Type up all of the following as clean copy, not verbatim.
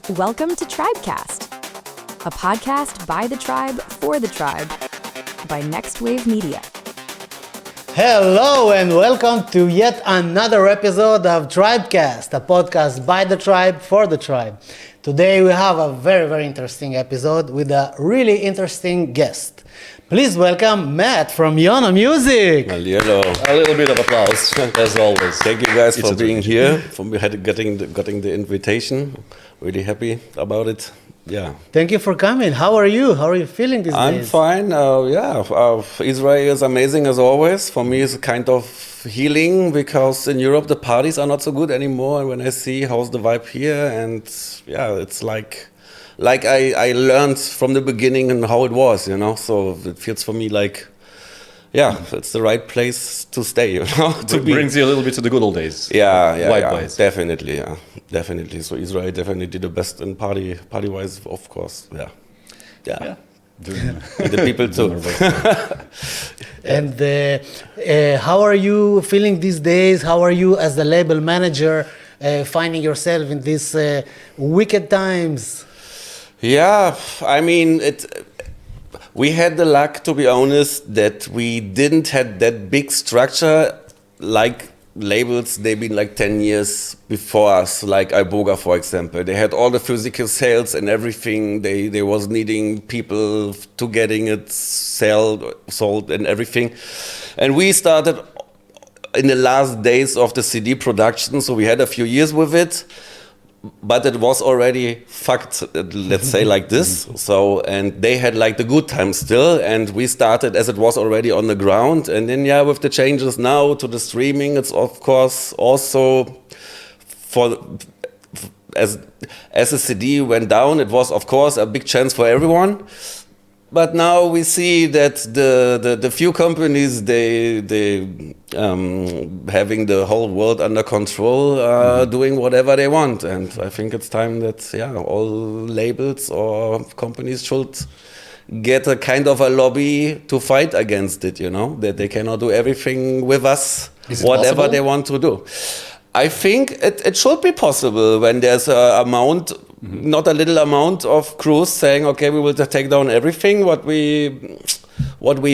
Welcome to Tribecast, a podcast by the tribe for the tribe by Next Wave Media. Hello and welcome to yet another episode of Tribecast, a podcast by the tribe for the tribe. Today we have a very interesting episode with a really interesting guest. Please welcome Matt from IONO Music. Hello. A little bit of applause, as always. Thank you guys for being here, for getting the invitation. Really happy about it. Yeah. Thank you for coming. How are you? How are you feeling these days? I'm fine. Israel is amazing as always. For me, it's kind of healing because in Europe the parties are not so good anymore. And when I see how's the vibe here, and yeah, it's like I learned from the beginning and how it was, you know. So it feels for me like, yeah, it's the right place to stay, you know. It brings you a little bit to the good old days. Yeah, Vibe-wise. definitely. So Israel definitely the best in party-wise, of course. Yeah. And the people too. And how are you feeling these days? How are you as the label manager finding yourself in these wicked times? Yeah, I mean, we had the luck, to be honest, that we didn't have that big structure like labels. They've been like 10 years before us, like Iboga, for example. They had all the physical sales and everything. They was needing people to getting it sold and everything. And we started in the last days of the CD production, so we had a few years with it. But it was already fucked, let's say like this. So, and they had like the good times still, and we started as it was already on the ground. And then, yeah, with the changes now to the streaming, it's of course also as a CD went down, it was of course a big chance for everyone. But now we see that the few companies they having the whole world under control, doing whatever they want, and I think it's time that all labels or companies should get a kind of a lobby to fight against it. You know, that they cannot do everything with us, whatever possible? they want to do. I think it should be possible when there's a amount. Not a little amount of crews saying, okay, we will take down everything what we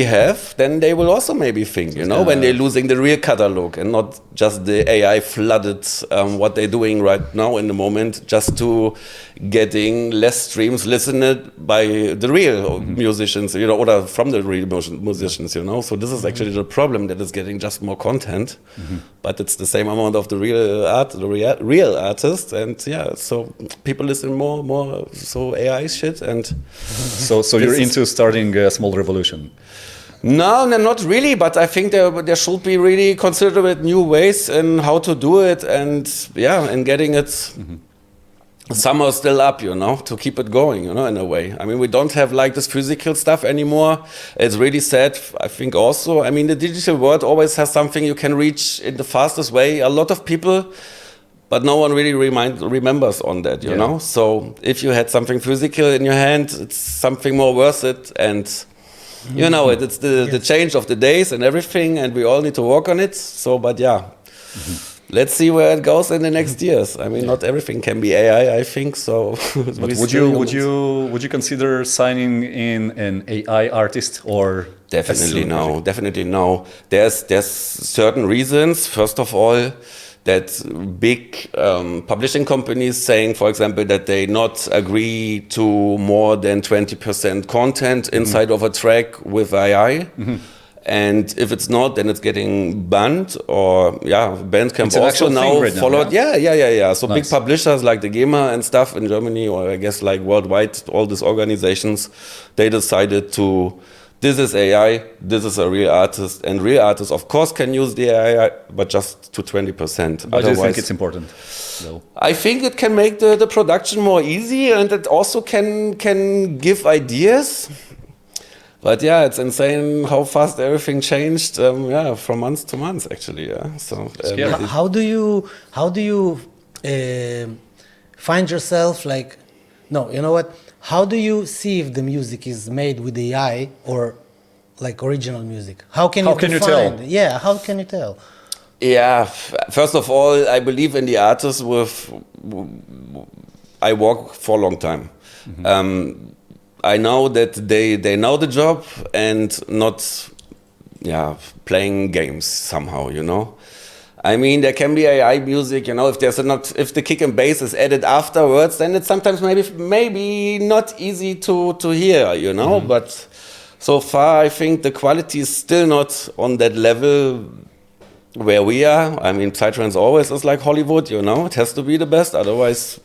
have, then they will also maybe think, you know, when they're losing the real catalog and not just the AI flooded what they're doing right now in the moment, just to getting less streams listened by the real musicians, you know, or from the real musicians, you know. So this is actually the problem, that it's getting just more content, but it's the same amount of the real artists, and so people listen more so AI shit, and so you're into starting a small revolution. No, not really, but I think there should be really considerate new ways in how to do it, and getting it somehow still up, you know, to keep it going, you know, in a way. I mean, we don't have like this physical stuff anymore. It's really sad, I think also. I mean, the digital world always has something you can reach in the fastest way. A lot of people, but no one really remembers on that, you know? So if you had something physical in your hand, it's something more worth it, and you know, it's the change of the days and everything, and we all need to work on it. So, but let's see where it goes in the next years. I mean, not everything can be AI, I think. So, but would you consider signing in an AI artist or? Definitely no. There's certain reasons. First of all, that big publishing companies saying, for example, that they not agree to more than 20% content inside of a track with AI. And if it's not, then it's getting banned, or Bandcamp also now followed. Yeah. So nice. Big publishers like the GEMA and stuff in Germany, or I guess like worldwide, all these organizations, they decided to, this is AI, this is a real artist, and real artists, of course, can use the AI, but just to 20%. Why do you think it's important? No. I think it can make the production more easy, and it also can give ideas. But it's insane how fast everything changed. From month to month, actually. So how do you find yourself like? No, you know what? How do you see if the music is made with AI or like original music? How can you tell? Yeah, how can you tell? Yeah, first of all, I believe in the artists with I work for a long time. I know that they know the job and not playing games somehow, you know. I mean, there can be AI music, you know, if the kick and bass is added afterwards, then it's sometimes maybe not easy to hear, you know. But so far, I think the quality is still not on that level where we are. I mean, Psytrance always is like Hollywood, you know. It has to be the best, otherwise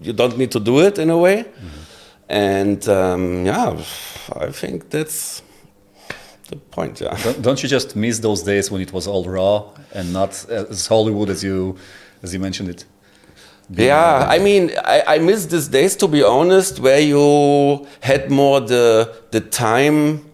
you don't need to do it in a way. And I think that's the point. Yeah. Don't you just miss those days when it was all raw and not as Hollywood as you mentioned it? Yeah, I mean, I miss these days, to be honest, where you had more the time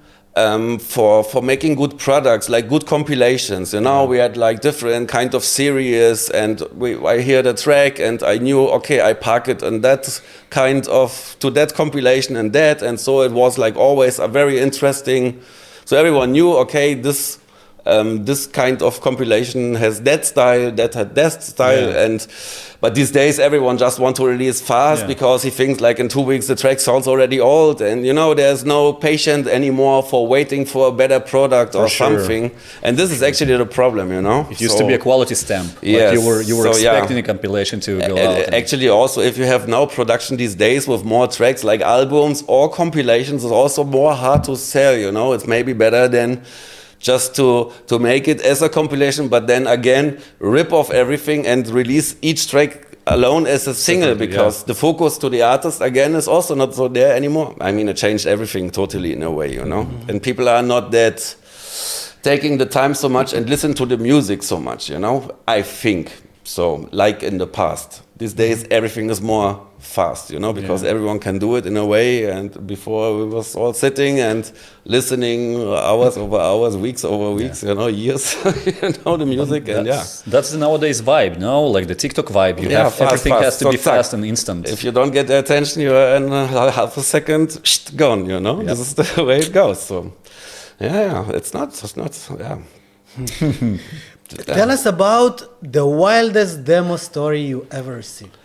for making good products, like good compilations. You know, we had like different kind of series, and I hear the track, and I knew, okay, I park it on that kind of to that compilation and so it was like always a very interesting. So everyone knew, okay, this kind of compilation has that style, that had that style, but these days everyone just wants to release fast because he thinks like in 2 weeks the track sounds already old, and you know there's no patience anymore for waiting for a better product or something. And this is actually the problem, you know. It used to be a quality stamp. Yes. Like you were expecting a compilation to go out. Actually, also if you have now production these days with more tracks like albums or compilations, it's also more hard to sell. You know, it's maybe better than just to make it as a compilation, but then again rip off everything and release each track alone as a single, because the focus to the artist again is also not so there anymore. I mean, it changed everything totally in a way, you know. And people are not that taking the time so much and listen to the music so much, you know. I think so, like in the past. These days everything is more fast, you know, because everyone can do it in a way, and before we was all sitting and listening hours over hours, weeks over weeks, you know, years, you know, the music. That's the nowadays vibe, no? Like the TikTok vibe. You have everything has to be fast and instant. If you don't get the attention, you're in half a second gone, you know. This is the way it goes. So it's not Tell us about the wildest demo story you ever received.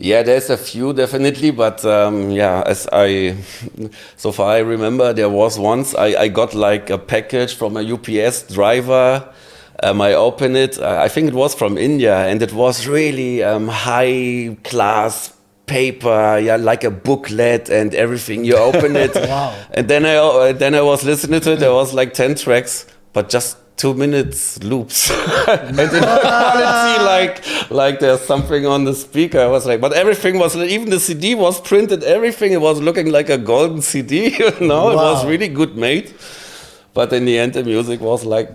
Yeah, there's a few definitely, but so far I remember there was once I got like a package from a UPS driver. I opened it, I think it was from India, and it was really high class paper, like a booklet and everything. You open it, and then I was listening to it. There was like 10 tracks, but just 2 minutes loops. And the quality, like there's something on the speaker. I was like, but everything was, even the CD was printed, everything, it was looking like a golden CD, you know. It was really good made. But in the end, the music was like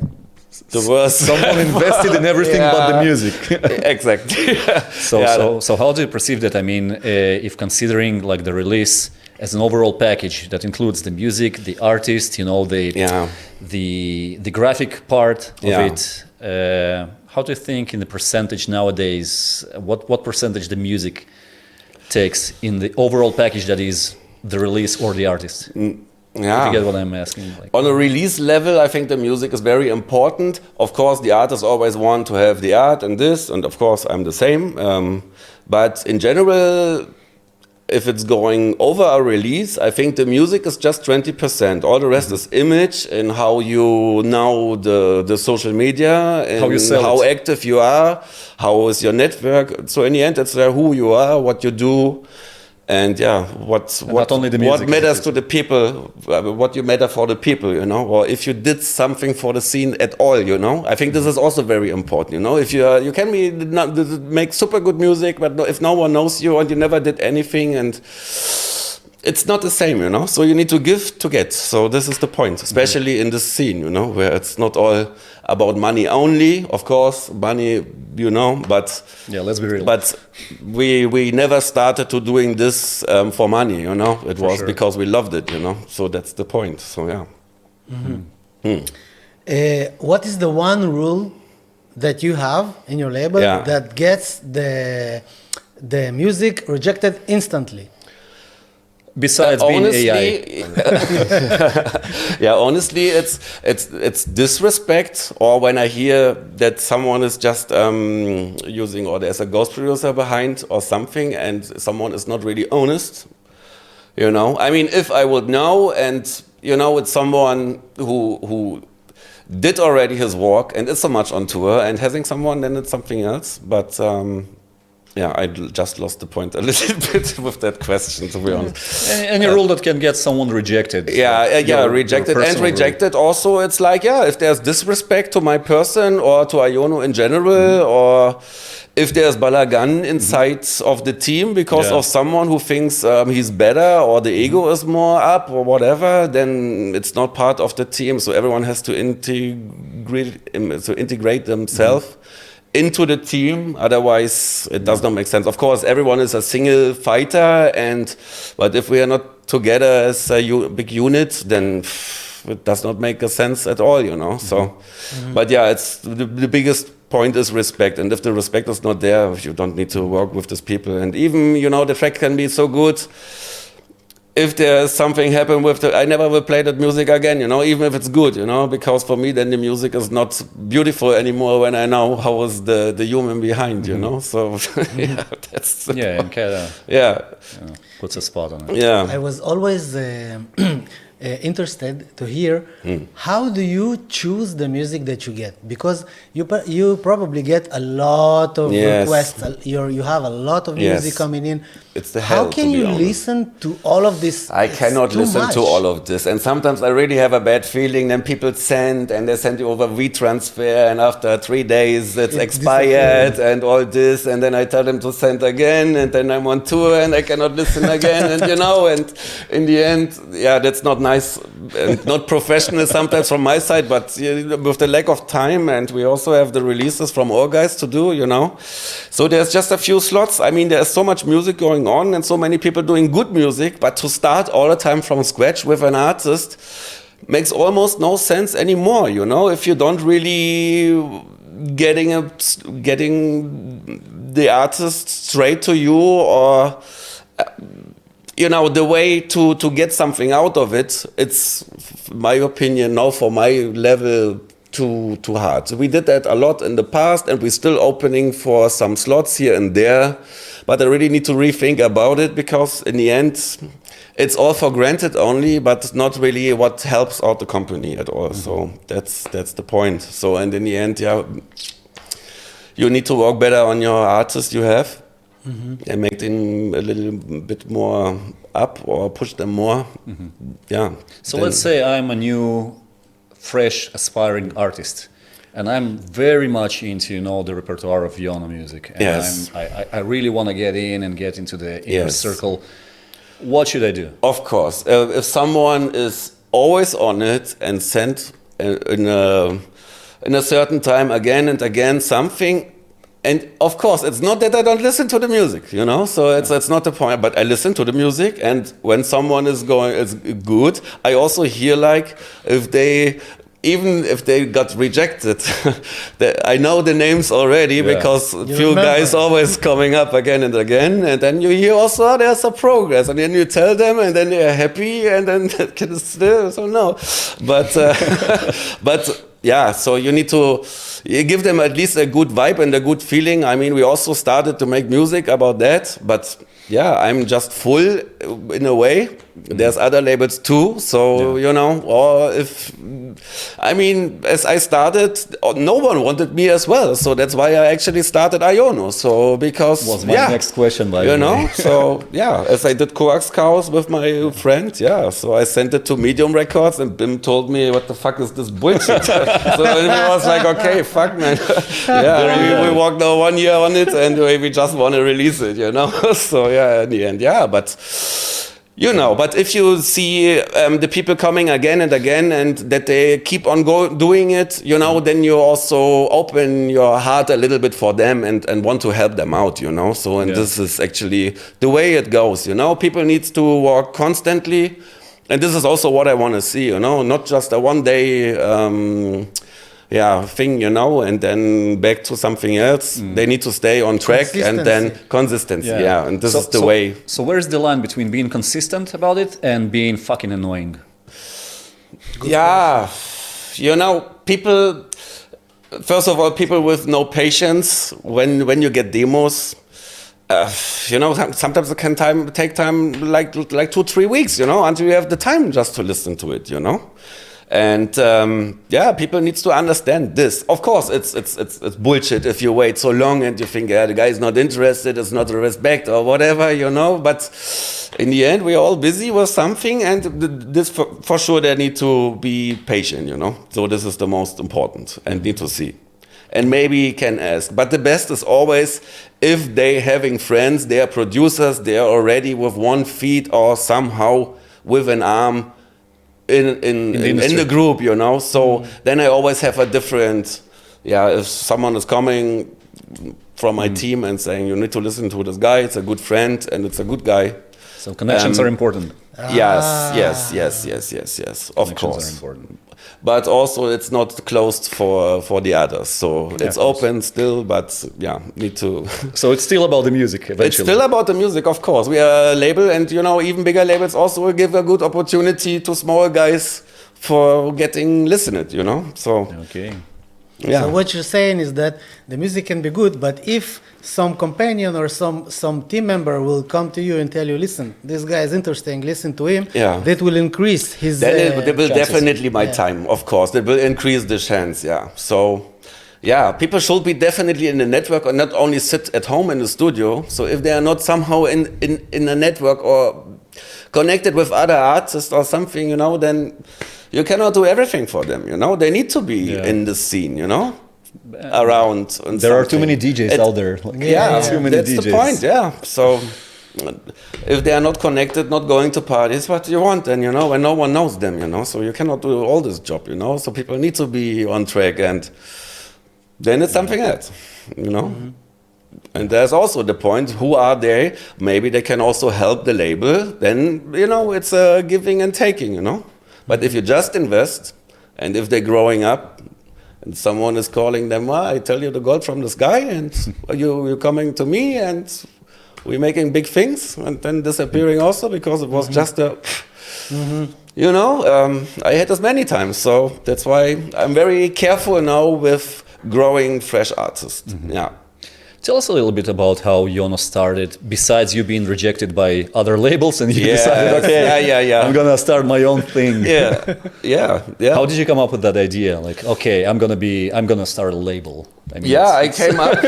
the worst. Someone invested in everything but the music. Exactly. So how do you perceive that? I mean, if considering like the release as an overall package that includes the music, the artist, you know, the graphic part of it. How do you think in the percentage nowadays? What percentage the music takes in the overall package that is the release or the artist? Yeah. You get what I'm asking? Like, on a release level, I think the music is very important. Of course, the artists always want to have the art and this, and of course, I'm the same. But in general, if it's going over a release, I think the music is just 20%. All the rest is image and how you know the social media and how active you are, how is your network. So in the end, it's who you are, what you do, and what matters to the people, what you matter for the people, you know, or if you did something for the scene at all, you know. I think this is also very important, you know. If you can make super good music, but if no one knows you and you never did anything, and it's not the same, you know. So you need to give to get. So this is the point, especially in this scene, you know, where it's not all about money only. Of course, money, you know, but let's be real. But we never started to doing this for money, you know. It was because we loved it, you know. So that's the point. So what is the one rule that you have in your label that gets the music rejected instantly? Besides being AI. Yeah, honestly, it's disrespect. Or when I hear that someone is just using, or there's a ghost producer behind or something, and someone is not really honest. You know, I mean, if I would know, and you know, it's someone who did already his work and is so much on tour, and having someone, then it's something else. But yeah, I just lost the point a little bit with that question, to be honest. Any rule that can get someone rejected. Rejected. And rejected also, it's like, yeah, if there's disrespect to my person or to IONO in general, or if there's balagan inside of the team because of someone who thinks he's better, or the ego is more up, or whatever, then it's not part of the team. So everyone has to integrate themselves into the team, otherwise it does not make sense. Of course, everyone is a single fighter, but if we are not together as a big unit, then it does not make a sense at all, you know. So, but yeah, it's the biggest point is respect, and if the respect is not there, you don't need to work with these people. And even, you know, the track can be so good. If there's something happen with I never will play that music again, you know, even if it's good, you know, because for me then the music is not beautiful anymore when I know how was the human behind, you know. So yeah, that's and kinda puts a spot on it. Yeah, I was always interested to hear how do you choose the music that you get, because you probably get a lot of requests. You have a lot of music coming in. It's the hell. How can you listen to all of this? I cannot listen to all of this, and sometimes I really have a bad feeling. Then people send you over WeTransfer, and after 3 days it's expired and all this, and then I tell them to send again, and then I'm on tour and I cannot listen again, and you know, and in the end, that's not nice and not professional sometimes from my side, but with the lack of time, and we also have the releases from all guys to do, you know. So there's just a few slots. I mean, there's so much music going on and so many people doing good music, but to start all the time from scratch with an artist makes almost no sense anymore, you know, if you don't really getting the artist straight to you, or you know, the way to get something out of it, it's my opinion now for my level too hard. So we did that a lot in the past, and we're still opening for some slots here and there, but I really need to rethink about it, because in the end it's all for granted only, but not really what helps out the company at all. So that's the point. So, and in the end, you need to work better on your artists you have, and make them a little bit more up, or push them more. So let's say I'm a new, fresh, aspiring artist, and I'm very much into, you know, the repertoire of IONO music, and I really want to get in and get into the inner circle. What should I do? Of course, if someone is always on it and sent in a certain time again and again something. And of course, it's not that I don't listen to the music, you know. So it's not the point. But I listen to the music, and when someone is good, I also hear, like, even if they got rejected, I know the names already, because a few guys always coming up again and again, and then you hear also there's a progress, and then you tell them, and then they're happy, and then still so no, but yeah, so you need to give them at least a good vibe and a good feeling. I mean, we also started to make music about that, but I'm just full in a way. There's other labels too, so you know, or as I started, no one wanted me as well, so that's why I actually started IONO. So because was my next question, by you know, so as I did Coax Chaos with my friend, so I sent it to Medium Records, and Bim told me, "What the fuck is this bullshit?" So it was like, okay, fuck man, we worked now 1 year on it, and we just want to release it, you know. So in the end, but. You know, but if you see the people coming again and again, and that they keep on doing it, you know, then you also open your heart a little bit for them and want to help them out, you know. So, and this is actually the way it goes, you know. People need to work constantly, and this is also what I want to see, you know, not just a one day, thing, and then back to something else. They need to stay on track and then consistency. Yeah, and this is the way. So where's the line between being consistent about it and being fucking annoying? People. First of all, people with no patience when you get demos. Sometimes it can take time like 2-3 weeks, until you have the time just to listen to it, And people needs to understand this. Of course, it's bullshit if you wait so long and you think, the guy is not interested, it's not a respect or whatever, But in the end, we're all busy with something, and this for sure they need to be patient, So this is the most important, and need to see. And maybe can ask. But the best is always if they having friends, they are producers, they are already with 1 feet or somehow with an arm in the group, So then I always have a different, if someone is coming from my team and saying, you need to listen to this guy, it's a good friend and it's a good guy. So connections are important. Yes. Of course. Are important. But also it's not closed for the others. So it's open still, but need to. So it's still about the music eventually. It's still about the music, of course. We are a label, and even bigger labels also will give a good opportunity to small guys for getting listened, So okay. Yeah. So what you're saying is that the music can be good, but if some companion or some team member will come to you and tell you, listen, this guy is interesting, listen to him, that will increase his That will chances. definitely my time, of course. That will increase the chance, So, people should be definitely in the network and not only sit at home in the studio. So if they are not somehow in a network or connected with other artists or something, then you cannot do everything for them, They need to be in the scene, around. And there are too many DJs out there. Too many that's DJs. The point, So if they are not connected, not going to parties, what do you want then, when no one knows them, So you cannot do all this job, So people need to be on track, and then it's something else, And there's also the point, who are they? Maybe they can also help the label. Then, it's a giving and taking, But if you just invest, and if they're growing up, and someone is calling them, I tell you the gold from the sky, and you're coming to me, and we're making big things, and then disappearing also because it was just a... I had this many times, so that's why I'm very careful now with growing fresh artists. Tell us a little bit about how IONO started, besides you being rejected by other labels and you decided, I'm going to start my own thing. Yeah. How did you come up with that idea? Like, okay, I'm going to start a label. I mean, I came up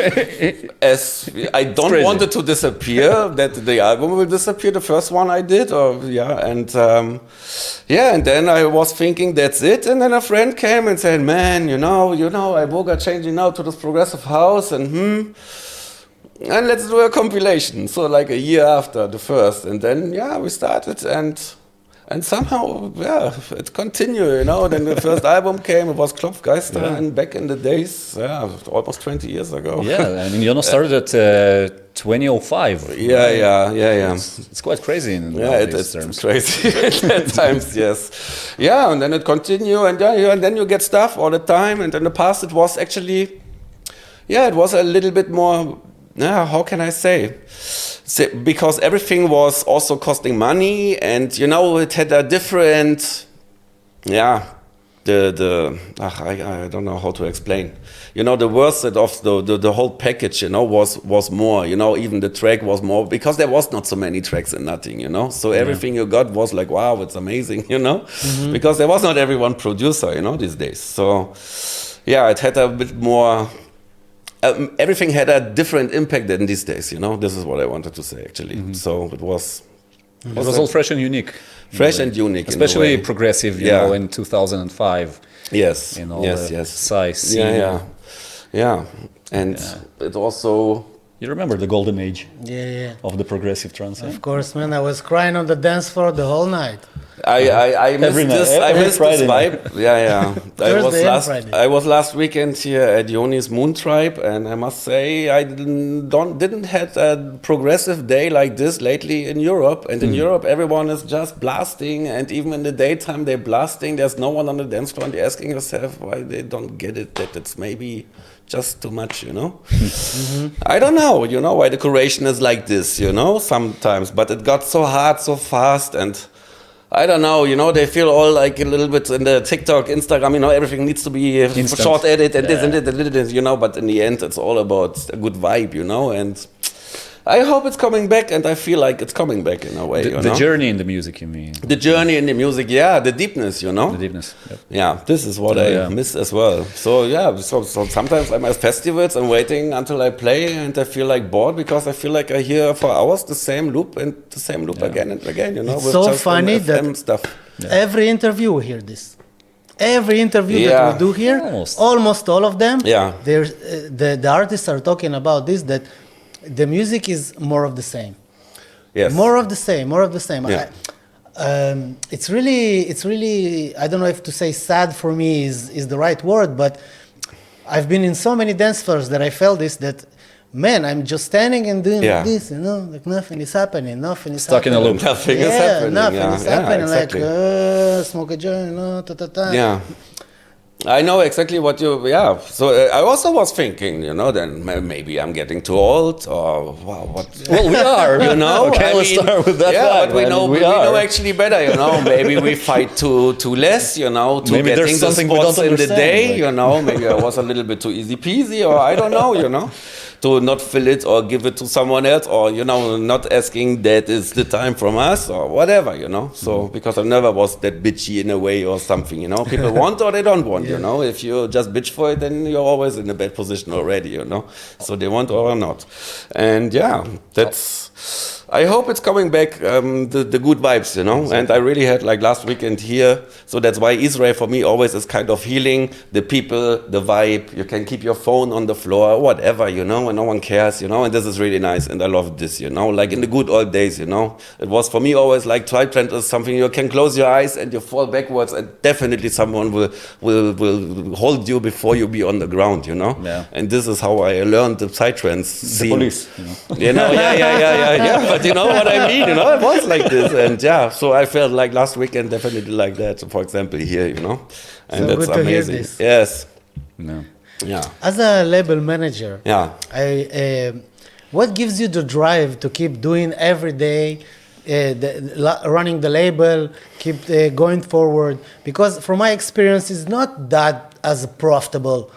as I don't want it to disappear, that the album will disappear, the first one I did, and then I was thinking that's it, and then a friend came and said, man, I changing now to this progressive house, and let's do a compilation. So like a year after the first, and then we started, and somehow, it continued, Then the first album came, it was Klopfgeister, and back in the days, almost 20 years ago. I mean, IONO started at 2005. It's quite crazy in it's terms. Crazy at times, yes. And then it continued, and then you get stuff all the time, and in the past it was actually, it was a little bit more, how can I say? Because everything was also costing money, and it had a different, I don't know how to explain. The worst of the whole package, was more. Even the track was more, because there was not so many tracks and nothing. So everything you got was like, wow, it's amazing. Because there was not everyone producer, these days. So it had a bit more. Everything had a different impact than these days, This is what I wanted to say, actually. So it was all fresh and unique. Fresh and unique, especially progressive, in 2005. Yes. Yes. Size. And it also You remember the golden age Yeah. of the progressive trance? Of course, man. I was crying on the dance floor the whole night. I missed Every night, this. I every missed Friday this night. vibe. Yeah. Thursday and Friday. I was last weekend here at Ioni's Moon Tribe, and I must say I didn't had a progressive day like this lately in Europe. And in Europe, everyone is just blasting, and even in the daytime they're blasting. There's no one on the dance floor, and you're asking yourself why they don't get it. That it's maybe just too much, I don't know, why the curation is like this, sometimes. But it got so hard so fast, and I don't know, they feel all like a little bit in the TikTok, Instagram, everything needs to be Instant. short edit and this and this, but in the end it's all about a good vibe, and I hope it's coming back, and I feel like it's coming back in a way, The journey in the music, you mean? The journey in the music, yeah, the deepness, The deepness. Yep. Yeah, this is what I miss as well. So yeah, so sometimes I'm at festivals, I'm waiting until I play, and I feel like bored because I feel like I hear for hours the same loop and the same loop again and again, It's with so just funny FM that stuff. every interview we hear this. Every interview that we do here, almost all of them, there's the artists are talking about this, that the music is more of the same. Yes. More of the same. Yeah. It's really, I don't know if to say sad for me is the right word, but I've been in so many dance floors that I felt this, that, man, I'm just standing and doing like this, like nothing is happening, Stuck in a loop. Nothing is happening. Nothing is happening, exactly. like, smoke a joint, Yeah. I know exactly what you, So I also was thinking, then maybe I'm getting too old, or what? Well, we are, Okay, let's start with that. Yeah, but we know actually better, Maybe we fight too less, to Maybe getting there's the something we spots don't in the day, understand, Maybe I was a little bit too easy peasy, or I don't know, to not fill it or give it to someone else, or not asking that is the time from us or whatever, So because I never was that bitchy in a way or something, People want or they don't want, If you just bitch for it, then you're always in a bad position already, So they want or not, and that's. I hope it's coming back, the good vibes, And I really had like last weekend here, so that's why Israel for me always is kind of healing. The people, the vibe. You can keep your phone on the floor, whatever, and no one cares, And this is really nice, and I love this, Like in the good old days, It was for me always like tribe trend is something you can close your eyes and you fall backwards, and definitely someone will hold you before you be on the ground, Yeah. And this is how I learned the psytrance scene. The police, Yeah. But you know what I mean, it was like this, and so I felt like last weekend definitely like that, for example, here, and So that's good to hear amazing. this. Yes. No. Yeah. As a label manager, what gives you the drive to keep doing every day, running the label, keep going forward? Because from my experience, it's not that as profitable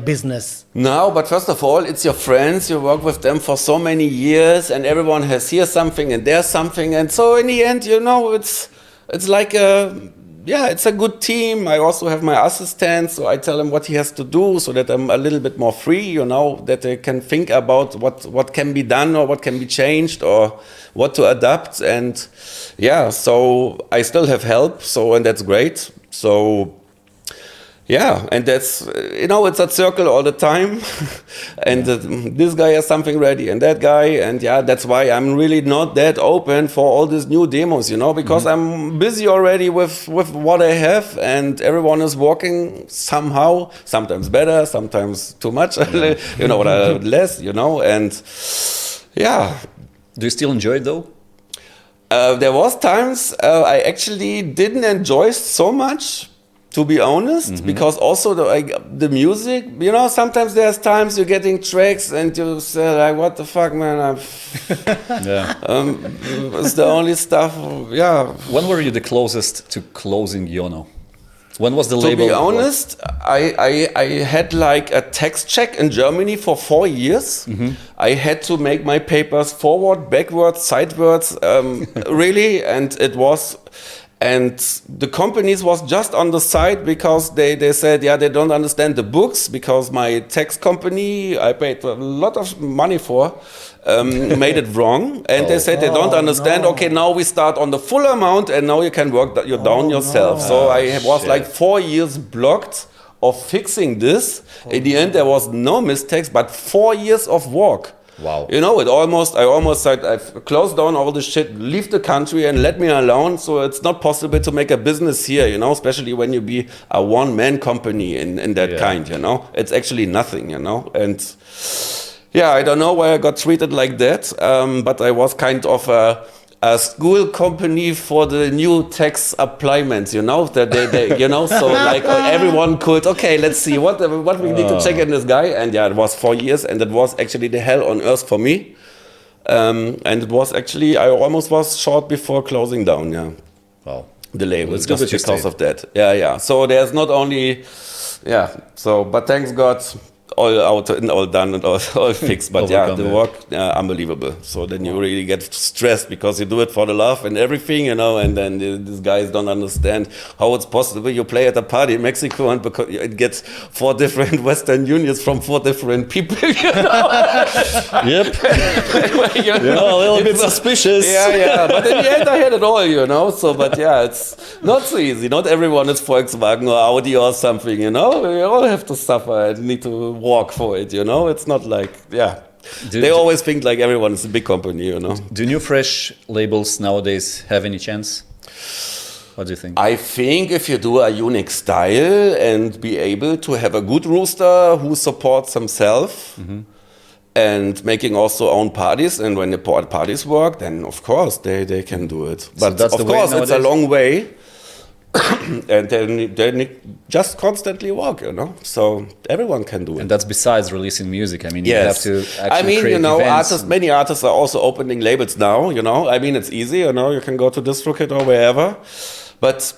business. No, but first of all, it's your friends. You work with them for so many years, and everyone has here something and there's something, and so in the end, it's like it's a good team. I also have my assistant, so I tell him what he has to do, so that I'm a little bit more free, that they can think about what can be done or what can be changed or what to adapt, and so I still have help. So and that's great. So. Yeah, and that's, it's a circle all the time. And this guy has something ready and that guy. And that's why I'm really not that open for all these new demos, because I'm busy already with what I have, and everyone is working somehow, sometimes better, sometimes too much, less, and Do you still enjoy it though? There was times I actually didn't enjoy so much, to be honest, because also the music, sometimes there's times you're getting tracks and you say like, what the fuck, man, it's the only stuff, When were you the closest to closing IONO? When was the label? To be honest, I had like a text check in Germany for 4 years. I had to make my papers forward, backwards, sidewards, really, and it was... And the companies was just on the side because they said, they don't understand the books, because my tax company I paid a lot of money for made it wrong. And they said they don't understand. No. Okay, now we start on the full amount and now you can work you down yourself. No. So I was like 4 years blocked of fixing this. In the end, there was no mistakes, but 4 years of work. Wow. You know, I almost said, I've closed down all this shit, leave the country and let me alone. So it's not possible to make a business here, you know, especially when you be a one-man company in that kind, you know. It's actually nothing, you know. And yeah, I don't know why I got treated like that, but I was kind of a school company for the new tax appliance, you know, that they you know, so like everyone could, okay, let's see what we need to check in this guy. And yeah, it was 4 years, and it was actually the hell on earth for me. And it was actually, I almost was short before closing down, yeah. Wow. The label, It's just because of that. Yeah. So there's not only, but thanks God, all out and all done and all fixed. But the work, unbelievable. So then you really get stressed because you do it for the love and everything, you know, and then these guys don't understand how it's possible. You play at a party in Mexico and because it gets 4 different Western Unions from 4 different people, you know. Yep. You know, a little bit suspicious. Yeah. But in the end, I had it all, you know. So, but yeah, it's not so easy. Not everyone is Volkswagen or Audi or something, you know. We all have to suffer and need to walk for it, you know. It's not like, they always think like everyone is a big company, you know. Do new fresh labels nowadays have any chance? What do you think? I think if you do a unique style and be able to have a good rooster who supports himself and making also own parties, and when the parties work, then of course they can do it. But so of course it's a long way. And they just constantly work, you know. So everyone can do it. And that's besides releasing music. I mean, you have to actually create you know, events. many artists are also opening labels now, you know. I mean, it's easy, you know. You can go to DistroKid or wherever. But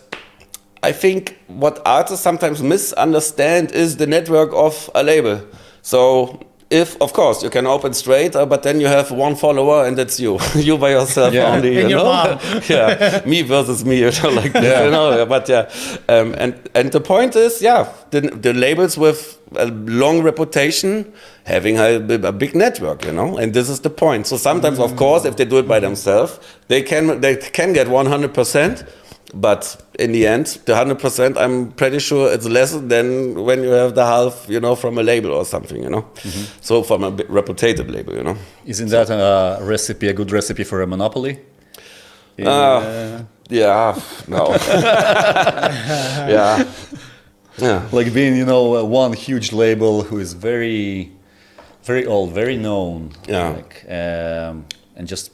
I think what artists sometimes misunderstand is the network of a label. So if, of course, you can open straight, but then you have 1 follower and that's you. You by yourself only, you know? Me versus me, you know, like this, you know? But and the point is, the labels with a long reputation having a big network, you know? And this is the point. So sometimes, of course, if they do it by themselves, they can get 100%. But in the end, the 100%, I'm pretty sure it's less than when you have the half, you know, from a label or something, you know. So from a reputable label, you know. Isn't that a good recipe for a monopoly? No. Like being, you know, one huge label who is very, very old, very known. And just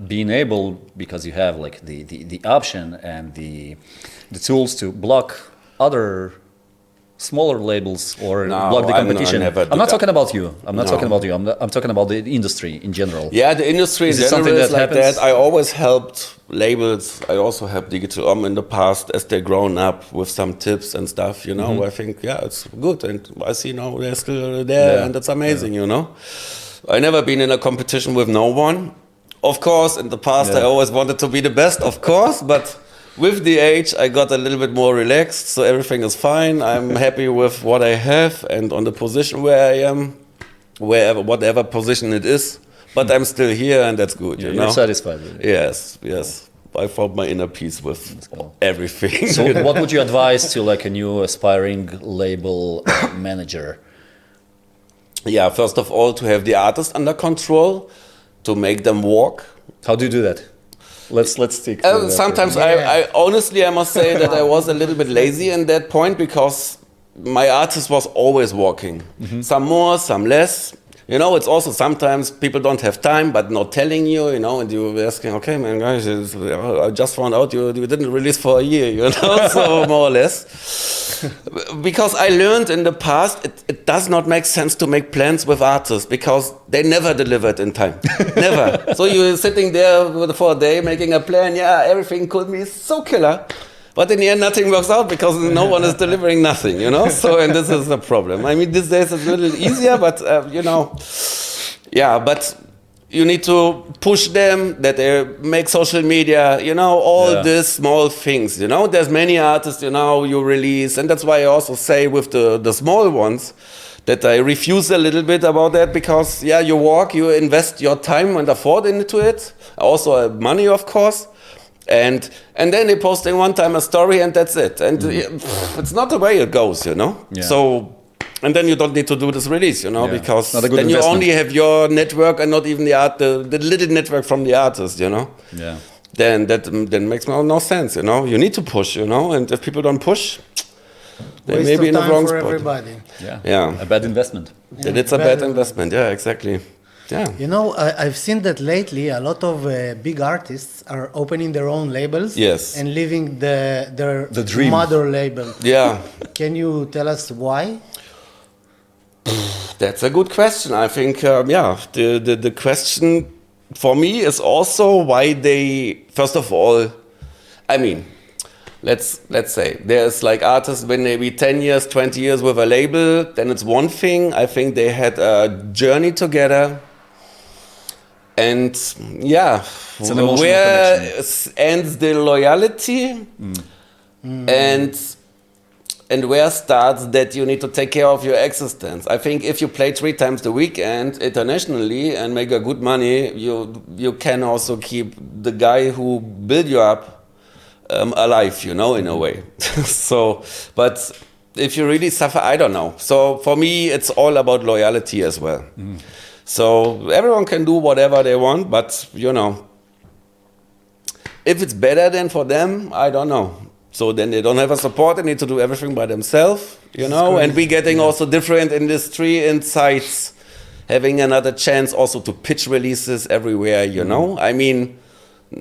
being able, because you have like the option and the tools to block other smaller labels or block the competition. I'm not talking about you. I'm talking about the industry in general. Yeah, the industry in general is like that. I always helped labels. I also helped Digital in the past as they're grown up with some tips and stuff, you know. I think, it's good. And I see now they're still there and that's amazing, you know. I never been in a competition with no one. Of course, in the past, I always wanted to be the best, of course, but with the age, I got a little bit more relaxed, so everything is fine. I'm happy with what I have and on the position where I am, whatever position it is, but I'm still here and that's good. You're satisfied with it? Yes. I found my inner peace with everything. So what would you advise to like a new aspiring label manager? Yeah, first of all, to have the artist under control, to make them walk. How do you do that? Let's stick to that. Sometimes I honestly, I must say that I was a little bit lazy in that point because my artist was always walking. Some more, some less. You know, it's also sometimes people don't have time, but not telling you, you know, and you're asking, okay, man, guys, I just found out you didn't release for a year, you know, so more or less. Because I learned in the past, it does not make sense to make plans with artists because they never delivered in time. Never. So you're sitting there for a day making a plan, everything could be so killer. But in the end, nothing works out because no one is delivering nothing, you know? So, and this is the problem. I mean, these days it's a little easier, but, you know, but you need to push them, that they make social media, you know, all these small things, you know? There's many artists, you know, you release, and that's why I also say with the small ones, that I refuse a little bit about that because, you walk, you invest your time and effort into it, also money, of course. And then they posting one time a story and that's it. And it's not the way it goes, you know? So And then you don't need to do this release, because Not a good then you investment. only have your network and not even the little network from the artist, Yeah. Then that makes no sense, You need to push, and if people don't push, they Waste may be of in the time wrong for spot. everybody. Yeah. A bad investment. Then it's a bad investment. Yeah, exactly. Yeah. I've seen that lately a lot of big artists are opening their own labels Yes. and leaving their The dream. mother label. Yeah. Can you tell us why? That's a good question. I think, the question for me is also why they, first of all, I mean, let's say there's like artists when they be 10 years, 20 years with a label, then it's one thing. I think they had a journey together. And yeah, It's an emotional where connection. ends the loyalty and where starts that you need to take care of your existence. I think if you play 3 times the weekend internationally and make a good money, you can also keep the guy who built you up alive, in a way. So, but if you really suffer, I don't know. So for me, it's all about loyalty as well. So everyone can do whatever they want, but if it's better than for them, I don't know. So then they don't have a support, they need to do everything by themselves, and we getting also different industry insights, having another chance also to pitch releases everywhere, I mean,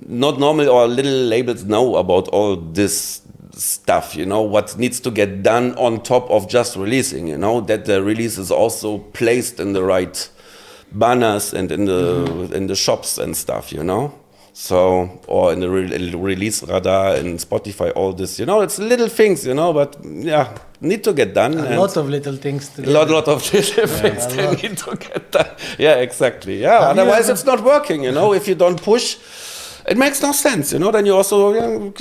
not normal or little labels know about all this stuff, what needs to get done on top of just releasing, that the release is also placed in the right banners and in the shops and stuff, So, or in the release radar and Spotify, all this, it's little things, but need to get done. A lot of little things to do. A lot of little things they need to get done. Yeah, exactly. Yeah, otherwise it's not working, if you don't push. It makes no sense, Then you also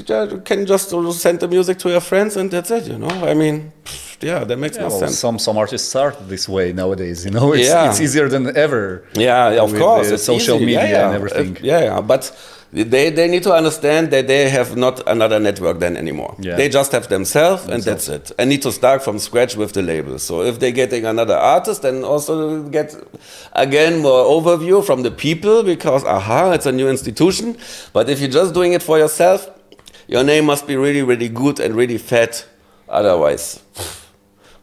can just send the music to your friends and that's it, I mean, that makes no sense. Some artists are this way nowadays, It's easier than ever. Yeah, of course. It's social easy. media and everything. But they need to understand that they have not another network then anymore. Yeah. They just have themselves and that's it. And need to start from scratch with the label. So if they're getting another artist, then also get, again, more overview from the people because, it's a new institution. But if you're just doing it for yourself, your name must be really, really good and really fat. Otherwise,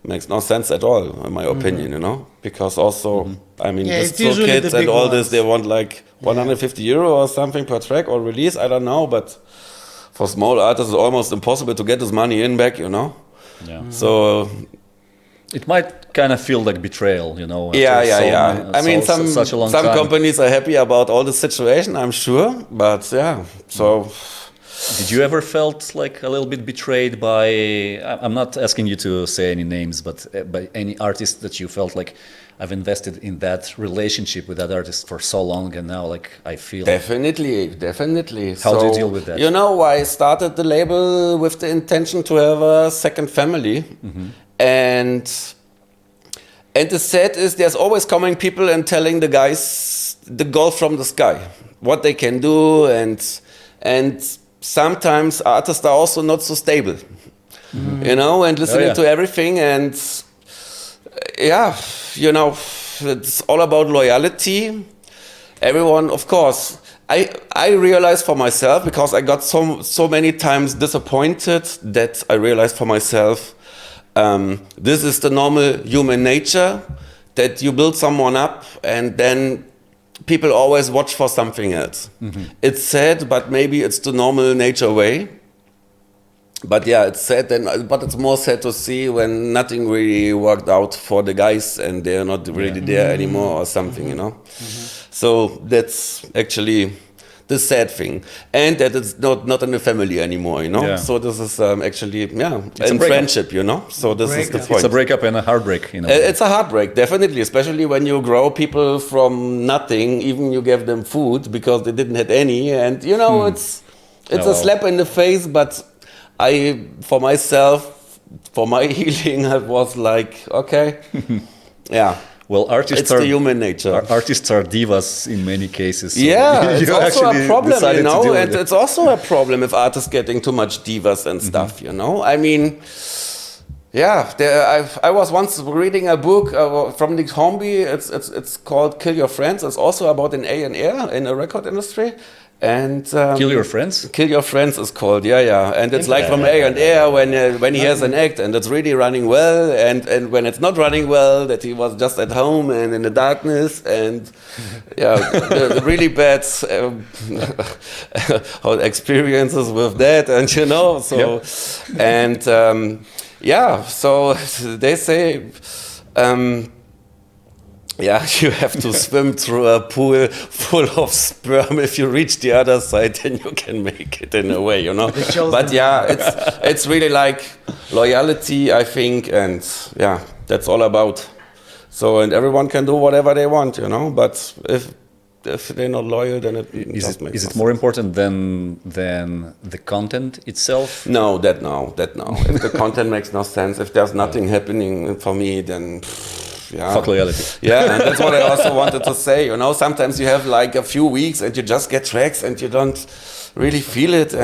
makes no sense at all, in my opinion, because also, I mean, just so kids and all this, they want like 150 euro or something per track or release, I don't know, but for small artists, it's almost impossible to get this money in back, Yeah. So it might kind of feel like betrayal, Yeah. I mean, some companies are happy about all the situation, I'm sure, but so. Did you ever felt like a little bit betrayed by, I'm not asking you to say any names, but by any artist that you felt like I've invested in that relationship with that artist for so long and now like I feel... Definitely. How do you deal with that? I started the label with the intention to have a second family. And the sad is there's always coming people and telling the guys the goal from the sky, what they can do and sometimes artists are also not so stable, and listening to everything and it's all about loyalty. Everyone, of course, I realized for myself because I got so many times disappointed that I realized for myself, this is the normal human nature that you build someone up and then people always watch for something else. It's sad, but maybe it's the normal nature way. But it's sad, but it's more sad to see when nothing really worked out for the guys and they're not really there anymore or something, So that's actually the sad thing. And that it's not in the family anymore, Yeah. So this is actually, in friendship, So this is the point. It's a breakup and a heartbreak, It's a heartbreak, definitely, especially when you grow people from nothing, even you give them food because they didn't have any. And, it's a slap in the face, but for myself, for my healing, I was like, okay, Well, artists it's the human nature. Artists are divas in many cases. So it's also a problem, and it's also a problem if artists getting too much divas and stuff, I mean, Yeah, I was once reading a book from Nick Hornby. It's called "Kill Your Friends." It's also about an A&R in a record industry. And Kill Your Friends? Kill Your Friends is called, yeah. And it's like from A&R when he has an act and it's really running well, and when it's not running well, that he was just at home and in the darkness, and the really bad experiences with that, and so and so they say. You have to swim through a pool full of sperm. If you reach the other side, then you can make it in a way, But it's really like loyalty, I think, and that's all about. So, and everyone can do whatever they want, But if they're not loyal, then is it more important than the content itself? No. If the content makes no sense, if there's nothing happening for me, then. Fuck loyalty. Yeah, and that's what I also wanted to say. Sometimes you have like a few weeks and you just get tracks and you don't really feel it,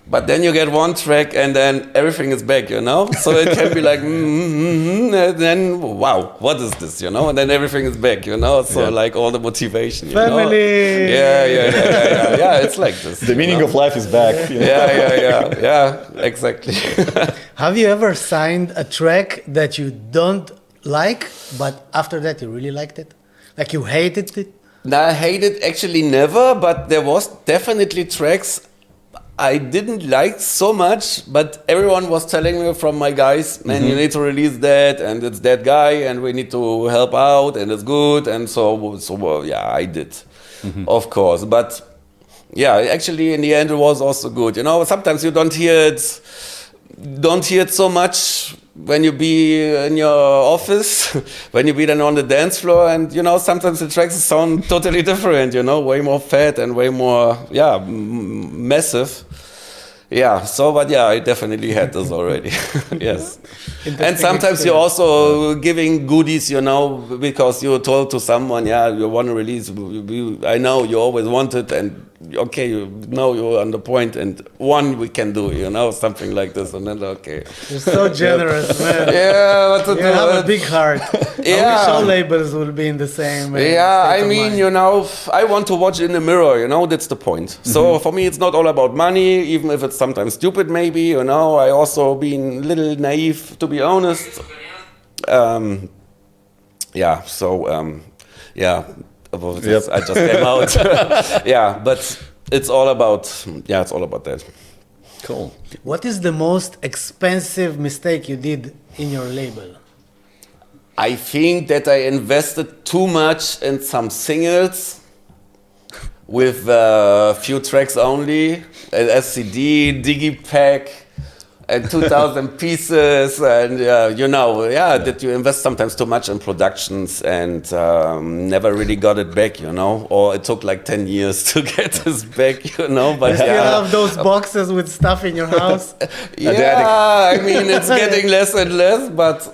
but then you get one track and then everything is back. So it can be like, and then wow, what is this? And then everything is back. So like all the motivation. Family. Yeah. It's like this. The meaning of life is back. Yeah, exactly. Have you ever signed a track that you don't like, but after that you really liked it? Like you hated it? No, I hated actually never, but there was definitely tracks I didn't like so much, but everyone was telling me from my guys, man, you need to release that, and it's that guy, and we need to help out, and it's good, and so I did, of course, but actually in the end it was also good. Sometimes you don't hear it so much when you be in your office, when you be then on the dance floor, and sometimes the tracks sound totally different, way more fat and way more massive. I definitely had this already. Yes. And sometimes you're also giving goodies, because you're told to someone, you want to release, I know you always want it, and okay, you're on the point, and one we can do, something like this, and then okay. You're so generous, man. What to do? You have a big heart. I wish all labels would be in the same. I mean, I want to watch in the mirror, that's the point. So for me, it's not all about money, even if it's sometimes stupid, maybe, I also been a little naive, to be honest. I just came out. But it's all about that. Cool. What is the most expensive mistake you did in your label? I think that I invested too much in some singles with a few tracks only, an SCD, Digipack, and 2,000 pieces, and that you invest sometimes too much in productions and never really got it back, or it took like 10 years to get this back, but you have those boxes with stuff in your house? I mean, it's getting less and less, but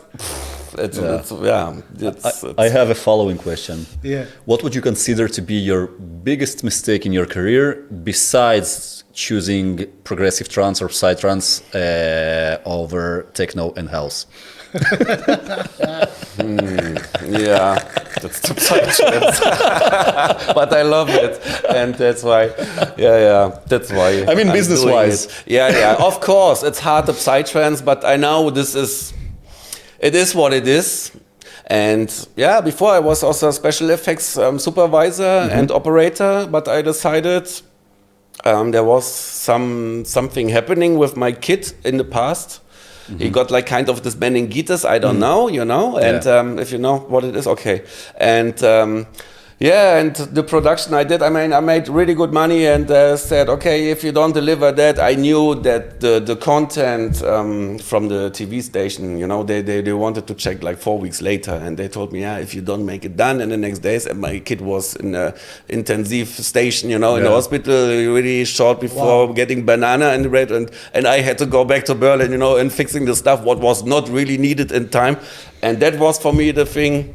I have a following question. Yeah. What would you consider to be your biggest mistake in your career besides choosing progressive trance or psytrance over techno and house? That's too psytrance. But I love it, and that's why. That's why. I mean, business-wise. Of course, it's hard to psytrance, but I know it is what it is. And before I was also a special effects supervisor and operator, but I decided there was something happening with my kid in the past. He got like kind of this meningitis, I don't know, and if you know what it is, okay. And and the production I did, I mean, I made really good money, and said, okay, if you don't deliver that, I knew that the content from the TV station, they wanted to check like 4 weeks later, and they told me, if you don't make it done in the next days, and my kid was in a intensive station, in the hospital, really short before getting banana and red, and I had to go back to Berlin, and fixing the stuff what was not really needed in time, and that was for me the thing.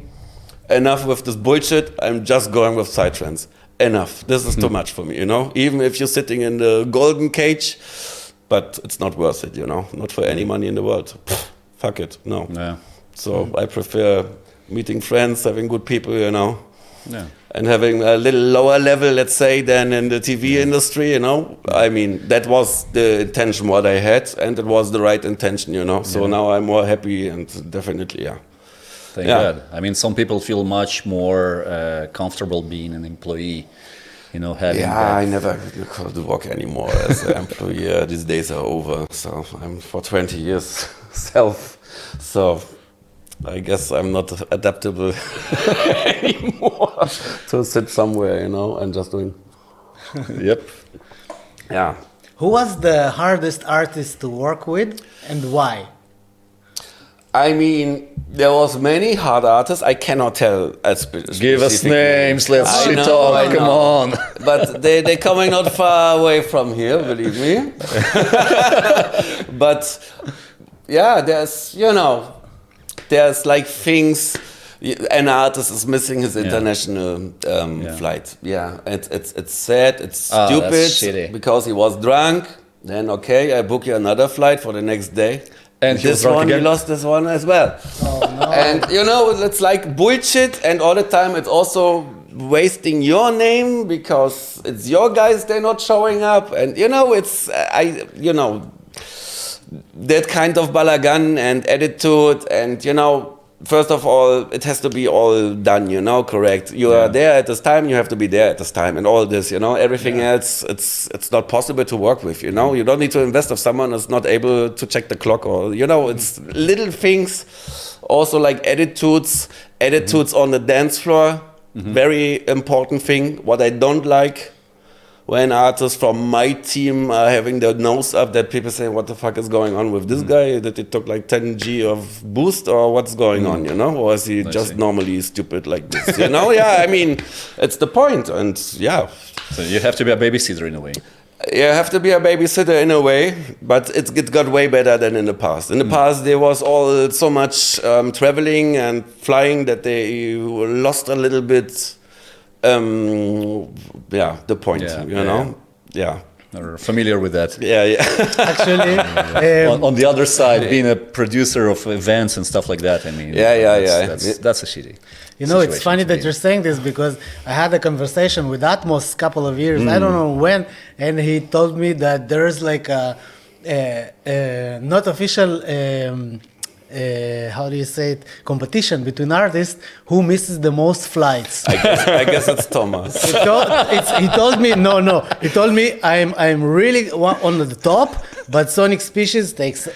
Enough with this bullshit, I'm just going with psytrance. Enough. This is too much for me, Even if you're sitting in the golden cage, but it's not worth it, not for any money in the world. Pfft, fuck it, no. Yeah. So I prefer meeting friends, having good people, Yeah. and having a little lower level, let's say, than in the TV industry, I mean, that was the intention what I had, and it was the right intention, So now I'm more happy, and definitely, yeah. Thank God. I mean, some people feel much more comfortable being an employee, having that. I never go to work anymore as an employee. These days are over. So I'm for 20 years self. So I guess I'm not adaptable anymore to sit somewhere, and just doing. Yep. Yeah. Who was the hardest artist to work with and why? I mean, there was many hard artists. I cannot tell. Give us names. Let's I know, talk. Come on. But they're coming not far away from here, believe me. But yeah, there's like things. An artist is missing his international flight. Yeah, it's sad. It's stupid because he was drunk. Then okay, I book you another flight for the next day. And this one, he lost this one as well. Oh, no. And it's like bullshit, and all the time it's also wasting your name because it's your guys, they're not showing up. And it's, that kind of balagan and attitude. And, first of all, it has to be all done, correct. You are there at this time, you have to be there at this time, and all this, everything else, it's not possible to work with, You don't need to invest if someone is not able to check the clock or, it's little things, also like attitudes on the dance floor, very important thing. What I don't like, when artists from my team are having their nose up, that people say, what the fuck is going on with this guy? That it took like 10 G of boost, or what's going on, Or is he just normally stupid like this, Yeah, I mean, it's the point, and yeah. So you have to be a babysitter in a way. You have to be a babysitter in a way, but it got way better than in the past. In the past, there was all so much traveling and flying that they lost a little bit the point, Yeah. We're familiar with that. Yeah. Actually, on the other side, being a producer of events and stuff like that, I mean, that's a shitty. It's funny that you're saying this because I had a conversation with Atmos a couple of years, I don't know when, and he told me that there's like a not official how do you say it, competition between artists who misses the most flights. I guess it's Thomas. He told me he told me I'm really on the top, but Sonic Species takes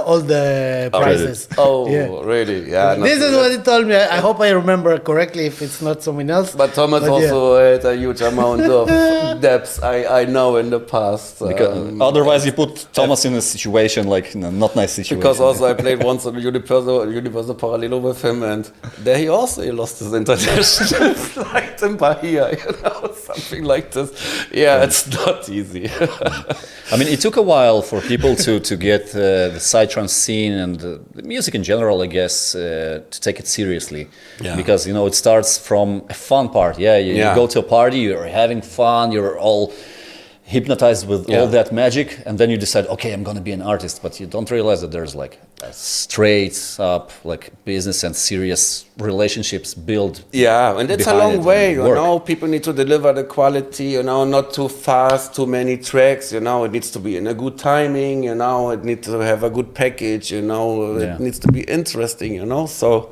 all the prizes. Really? Yeah. This is what he told me. I hope I remember correctly if it's not someone else. But Thomas also had a huge amount of depths, I know, in the past. Otherwise you put Thomas in a situation like not nice situation. Because also I played once on the Universal Parallelo with him, and there he lost his international flight in Bahia, something like this. Yeah, it's not easy. I mean, it took a while for people to get the psytrance scene and the music in general, I guess, to take it seriously. Yeah. Because, it starts from a fun part. You go to a party, you're having fun, you're all hypnotized with all that magic, and then you decide, okay, I'm gonna be an artist, but you don't realize that there's like a straight up like business and serious relationships built. Yeah, and it's a long way, people need to deliver the quality, not too fast, too many tracks, it needs to be in a good timing, it needs to have a good package, it needs to be interesting, so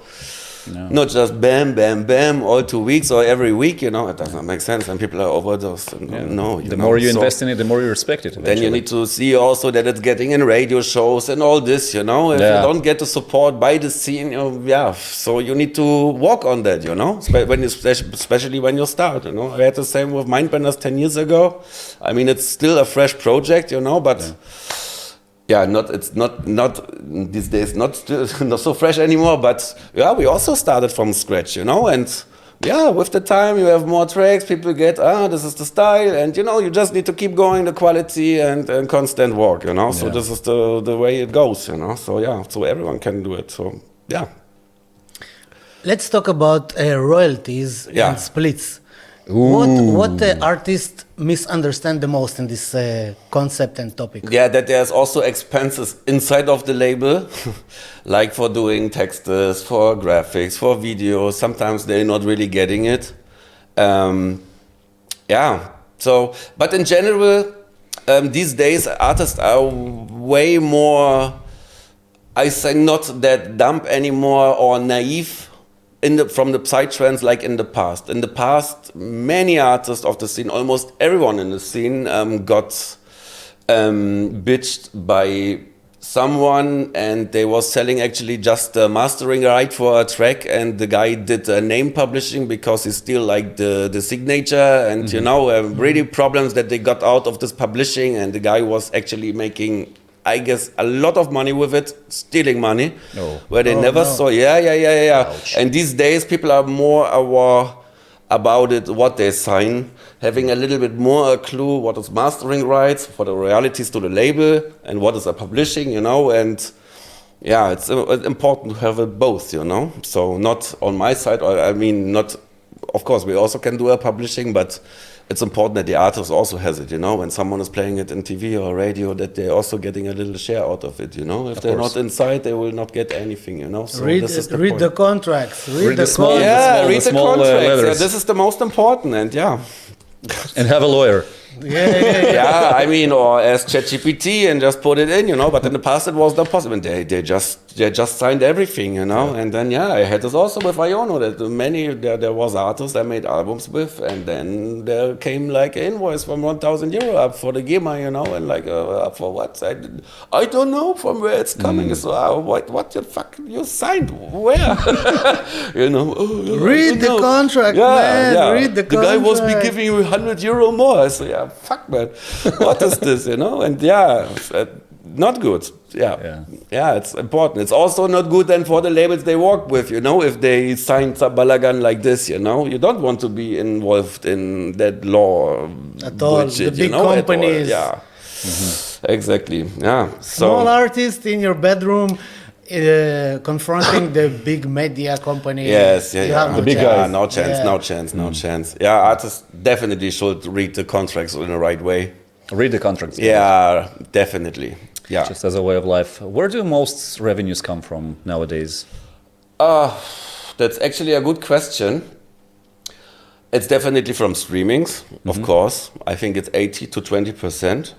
not just bam, bam, bam, all 2 weeks or every week, it doesn't make sense, and people are overdosed. The more you invest in it, the more you respect it. Then you need to see also that it's getting in radio shows and all this, If you don't get the support by the scene, so you need to work on that, especially when you start, I had the same with Mindbenders 10 years ago. I mean, it's still a fresh project, but... it's not these days, not so fresh anymore, but we also started from scratch, and with the time you have more tracks, people get, this is the style, and you just need to keep going the quality and constant work, so this is the way it goes, so everyone can do it, so Let's talk about royalties and splits. What the artists misunderstand the most in this concept and topic? Yeah, that there's also expenses inside of the label, like for doing texts, for graphics, for videos. Sometimes they're not really getting it. So, but in general, these days artists are way more, I say, not that dumb anymore or naive from the psytrance like in the past. In the past, many artists of the scene, almost everyone in the scene, got bitched by someone, and they was selling actually just the mastering right for a track, and the guy did name publishing because he still liked the signature, and really problems that they got out of this publishing, and the guy was actually making, I guess, a lot of money with it, stealing money, where they never saw. Ouch. And these days people are more aware about it, what they sign, having a little bit more a clue what is mastering rights, for the royalties to the label, and what is a publishing, and it's important to have it both, So not on my side, not, of course, we also can do a publishing, but it's important that the artist also has it, when someone is playing it in TV or radio, that they're also getting a little share out of it, If they're not inside, they will not get anything, So read the contracts. Read the small- contracts. read the small, contracts. letters. This is the most important, and And have a lawyer. Or ask ChatGPT and just put it in, But in the past, it was not possible. They just signed everything, And then I had this also with IONO, that there was artists I made albums with, and then there came like an invoice from €1,000 up for the GEMA, and like up for what? I don't know from where it's coming. So what the fuck you signed? Where? Read the contract, man. Read the contract. The guy was be giving you €100 more. I say, fuck, man. What is this, And not good. It's important. It's also not good then for the labels they work with, if they sign some balagan like this, You don't want to be involved in that law. At all. Bullshit, The big companies. Yeah. Exactly. Yeah. Small artist in your bedroom confronting the big media company. Yes, The big guys. No chance. Yeah, artists definitely should read the contracts in the right way. Read the contracts. Yeah, definitely. Yeah. Just as a way of life. Where do most revenues come from nowadays? That's actually a good question. It's definitely from streamings, of course. I think it's 80 to 20%.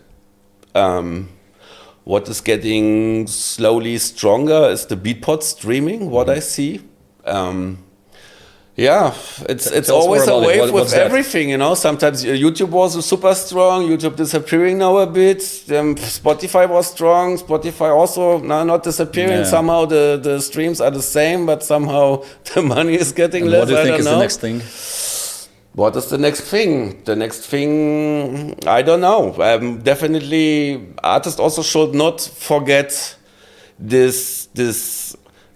What is getting slowly stronger is the Beatport streaming, what I see. It's always a wave with everything, Sometimes YouTube was super strong, YouTube disappearing now a bit. Spotify was strong, Spotify also now not disappearing. Yeah. Somehow the streams are the same, but somehow the money is getting And less. what do you think is know. the next thing? What is the next thing? The next thing, I don't know. Definitely, artists also should not forget this.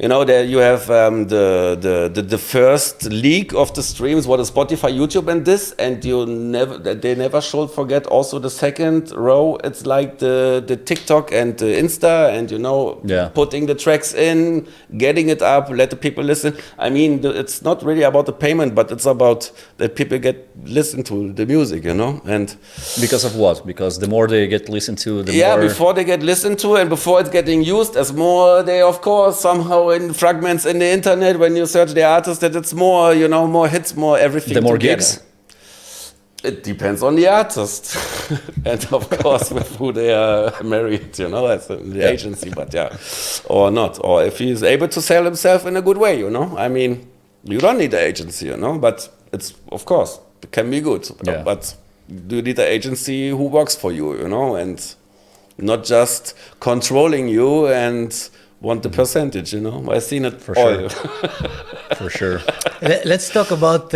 There you have the first league of the streams, what is Spotify, YouTube, and this, and they never should forget also the second row. It's like the TikTok and the Insta, and putting the tracks in, getting it up, let the people listen. It's not really about the payment, but it's about that people listen to the music, and because of what? Because the more they get listened to, the more. Before they get listened to and before it's getting used, as more they, of course, somehow in fragments in the internet, when you search the artist, that it's more, more hits, more everything. The more together. gigs? It depends on the artist. And of course, with who they are married, as the agency, but or not. Or if he's able to sell himself in a good way, you don't need the agency, but it's, of course, it can be good. Yeah. But you need an agency who works for you, and not just controlling you and want the percentage, I've seen it For all. sure. For sure. Let's talk about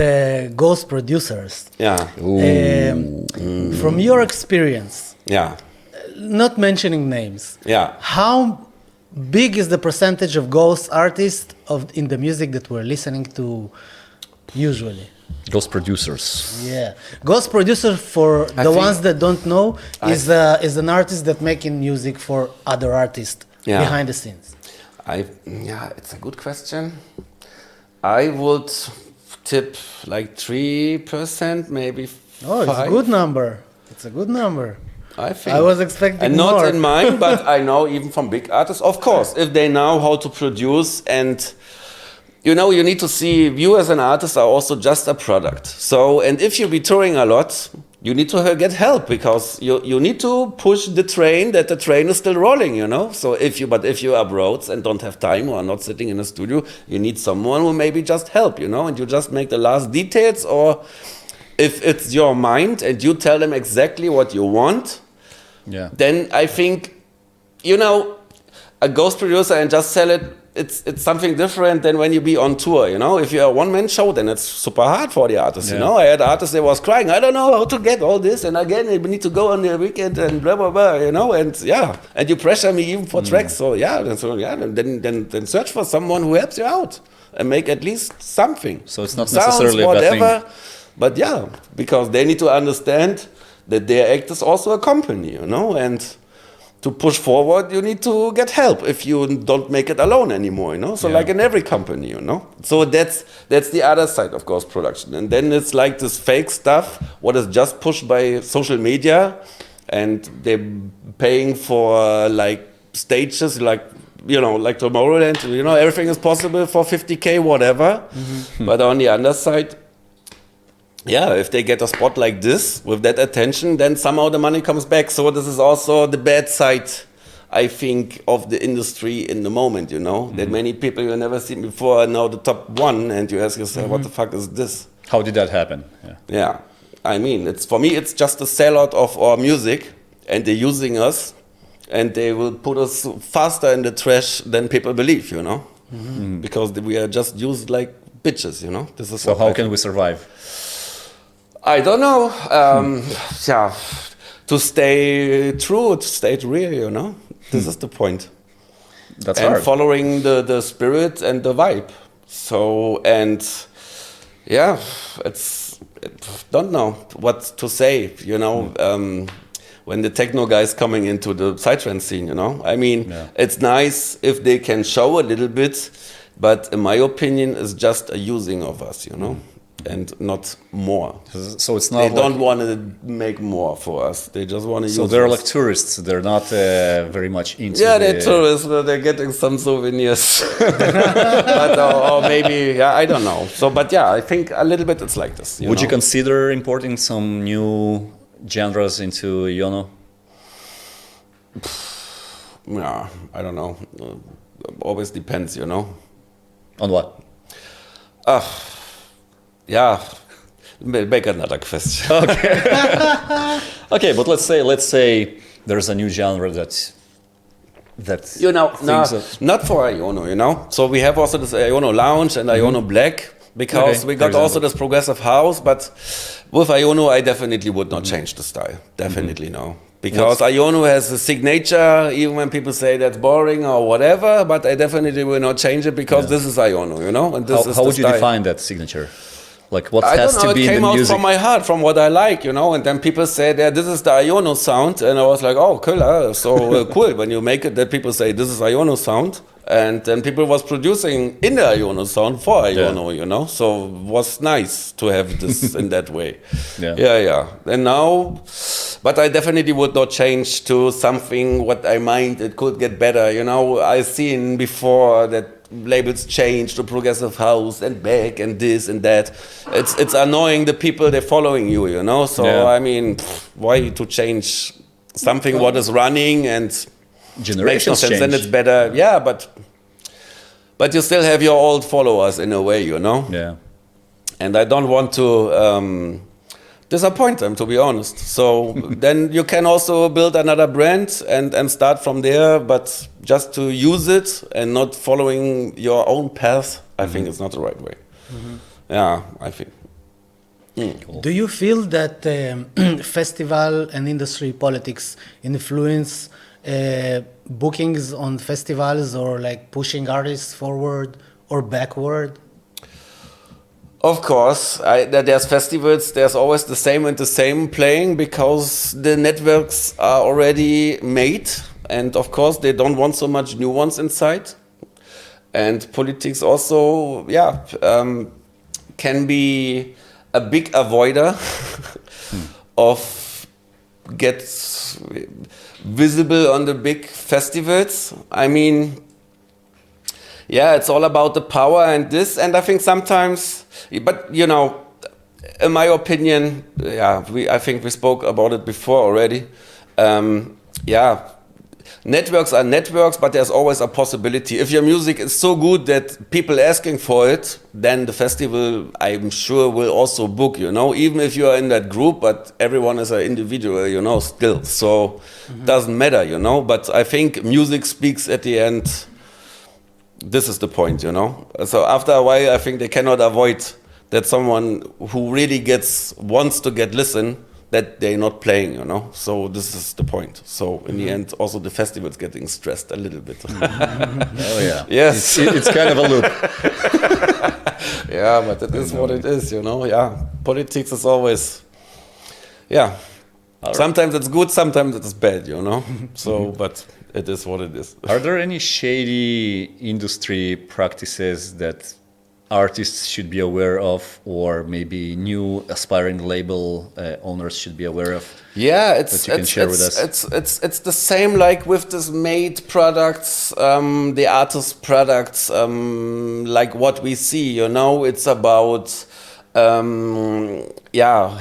ghost producers. Yeah. From your experience, Yeah. not mentioning names, Yeah. how big is the percentage of ghost artists in the music that we're listening to usually? Ghost producers. Yeah, ghost producer, for the ones that don't know, is an artist that making music for other artists behind the scenes. It's a good question. I would tip like 3%, maybe. Oh, it's a good number. It's a good number. I think. I was expecting and more. not in mine, but I know even from big artists, of course, if they know how to produce. And you know, you need to see you as an artist are also just a product. So, and if you be touring a lot, you need to get help, because you need to push the train, that the train is still rolling, you know. So if you are abroad and don't have time or are not sitting in a studio, you need someone who maybe just help, you know, and you just make the last details. Or if it's your mind and you tell them exactly what you want, then I think, you know, a ghost producer and just sell it, it's something different than when you be on tour, you know. If you're a one-man show, then it's super hard for the artist, you know. I had artists that was crying, I don't know how to get all this, and again, we need to go on the weekend and blah, blah, blah, you know, and and you pressure me even for tracks, then search for someone who helps you out and make at least something. So it's not necessarily a bad thing. But because they need to understand that their act is also a company, you know, and to push forward, you need to get help if you don't make it alone anymore, you know? So like in every company, you know? So that's the other side of ghost production. And then it's like this fake stuff, what is just pushed by social media, and they're paying for like stages, like, you know, like Tomorrowland, you know, everything is possible for 50K, whatever. But on the other side, if they get a spot like this with that attention, then somehow the money comes back. So this is also the bad side, I think, of the industry in the moment, you know, that many people you never seen before are now the top one, and you ask yourself, what the fuck is this? How did that happen? Yeah. I mean, for me, it's just a sellout of our music, and they're using us, and they will put us faster in the trash than people believe, you know, because we are just used like bitches, you know. This is so how can we survive? I don't know. To stay true, to stay real, you know. This is the point. That's and hard. Following the spirit and the vibe. So, and don't know what to say, you know. When the techno guys coming into the psytrance scene, you know. I mean, it's nice if they can show a little bit, but in my opinion, it's just a using of us, you know. And not more. So it's not. They don't want to make more for us. They just want to use. So they're us. like tourists. They're not very much into. Yeah, they're tourists. They're getting some souvenirs, but, or maybe I don't know. So, but I think a little bit it's like this. Would you consider importing some new genres into IONO? Yeah, I don't know. Always depends, you know. On what? Make another question. Okay, but let's say there's a new genre that you know, not for IONO, you know. So we have also this IONO Lounge and IONO Black, because we got also this progressive house. But with IONO, I definitely would not change the style. Definitely no. Because IONO has a signature, even when people say that's boring or whatever, but I definitely will not change it, because this is IONO, you know? And this is how would you define that signature? Like what has to be in the music? It came out from my heart, from what I like, you know? And then people say, this is the IONO sound. And I was like, oh, cool. So cool when you make it that people say, this is IONO sound. And then people was producing in the IONO sound for IONO, you know? So it was nice to have this in that way. And now, but I definitely would not change to something what I mind it could get better, you know? I've seen before that labels change to progressive house and back and this and that. It's annoying the people they're following you know? So, I mean, why to change something what is running and generations change. Then it's better, but you still have your old followers in a way, you know. And I don't want to disappoint them, to be honest. So then you can also build another brand and start from there, but just to use it and not following your own path, I think it's not the right way. I think. Cool. Do you feel that festival and industry politics influence bookings on festivals, or like pushing artists forward or backward? Of course, there's festivals, there's always the same and the same playing, because the networks are already made, and of course they don't want so much new ones inside. And politics also, can be a big avoider of get visible on the big festivals. I mean, yeah, it's all about the power and this, and I think sometimes, but you know, in my opinion, yeah, I think we spoke about it before already. Yeah, networks are networks, but there's always a possibility. If your music is so good that people asking for it, then the festival, I'm sure, will also book, you know, even if you are in that group, but everyone is an individual, you know, still. So doesn't matter, you know, but I think music speaks at the end. This is the point, you know. So after a while, I think they cannot avoid that someone who really wants to get listened, that they're not playing, you know. So this is the point. So in the end, also the festival's getting stressed a little bit. Oh yeah. Yes. It's kind of a loop. Yeah, but it is what it is, you know. Yeah, politics is always, yeah. Sometimes it's good, sometimes it's bad, you know. So, but it is what it is. Are there any shady industry practices that artists should be aware of, or maybe new aspiring label owners should be aware of? Yeah, it's the same like with this made products, the artist products, like what we see. You know, it's about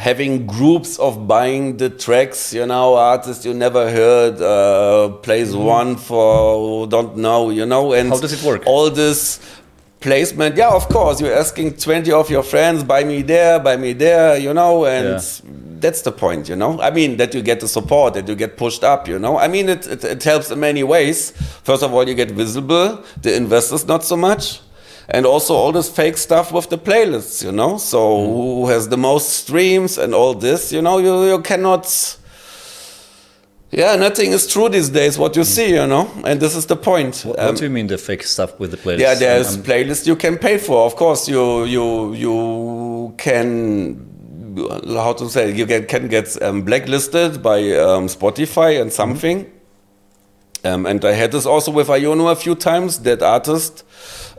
having groups of buying the tracks. You know, artists you never heard plays one for don't know. You know, and how does it work? All this placement, yeah, of course, you're asking 20 of your friends, buy me there, you know, and that's the point, you know. I mean, that you get the support, that you get pushed up, you know. I mean, it helps in many ways. First of all, you get visible, the investors not so much, and also all this fake stuff with the playlists, you know. So who has the most streams and all this, you know, you cannot... Yeah, nothing is true these days, what you see, you know, and this is the point. What do you mean the fake stuff with the playlists? Yeah, there's playlists you can pay for. Of course, you can, how to say, you can get blacklisted by Spotify and something. And I had this also with IONO a few times, that artist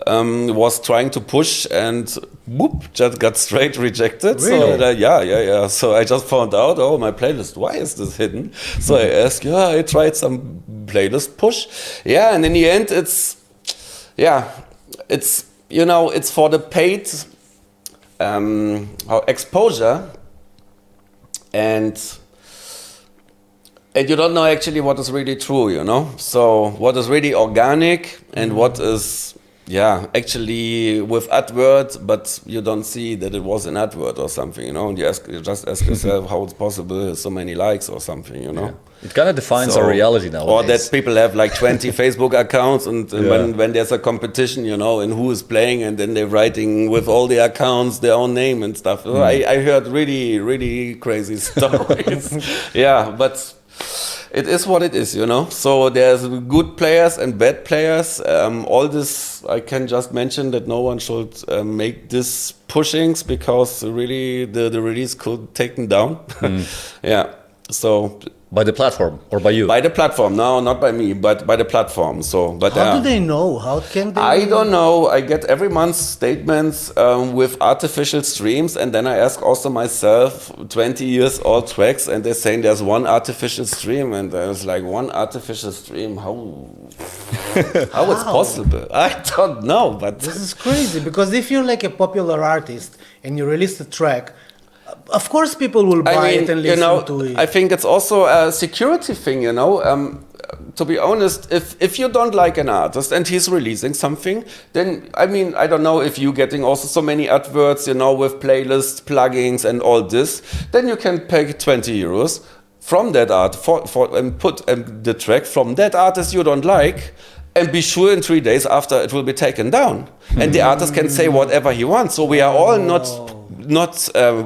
was trying to push and whoop, just got straight rejected. Really? So yeah. So I just found out, oh, my playlist, why is this hidden? So I asked, I tried some playlist push. Yeah, and in the end, it's you know, it's for the paid exposure, and you don't know actually what is really true, you know? So what is really organic and what is, actually with advert, but you don't see that it was an advert or something, you know? And you just ask yourself how it's possible so many likes or something, you know? Yeah. It kind of defines our reality nowadays. Or that people have like 20 Facebook accounts, and when there's a competition, you know, and who is playing, and then they're writing with all the accounts their own name and stuff. I heard really, really crazy stories. Yeah, but... it is what it is, you know. So there's good players and bad players. All this, I can just mention that no one should make this pushings, because really the release could taken down. Yeah. So by the platform or by you? By the platform. No, not by me, but by the platform. So, but how do they know? How can they? I don't know. I get every month statements with artificial streams, and then I ask also myself 20 years old tracks, and they're saying there's one artificial stream, and I was like, one artificial stream? How it's possible? I don't know, but this is crazy, because if you're like a popular artist and you release a track, of course people will buy it and listen to it. I think it's also a security thing, you know. To be honest, if you don't like an artist and he's releasing something, then, I mean, I don't know if you're getting also so many adverts, you know, with playlists, plugins and all this, then you can pay 20 euros from that art and put the track from that artist you don't like, and be sure in 3 days after it will be taken down. And the artist can say whatever he wants. So we are all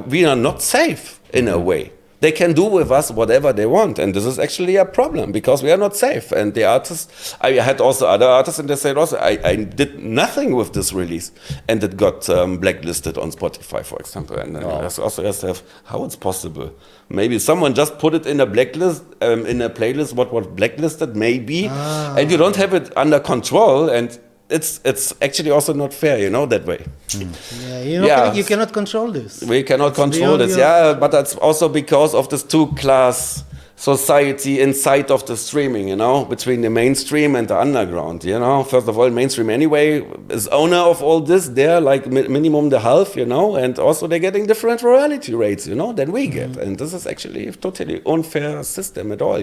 we are not safe in a way. They can do with us whatever they want, and this is actually a problem, because we are not safe. And the artists, I had also other artists, and they said also, I did nothing with this release, and it got blacklisted on Spotify, for example. And then I asked also yourself, how it's possible? Maybe someone just put it in a blacklist, in a playlist, what was blacklisted, maybe, and you don't have it under control, and it's actually also not fair, that way. Yeah, you cannot control this. We cannot control this, but that's also because of this two-class society inside of the streaming, between the mainstream and the underground, First of all, mainstream anyway is owner of all this. They're like minimum the half, and also they're getting different royalty rates, than we get. And this is actually a totally unfair system at all,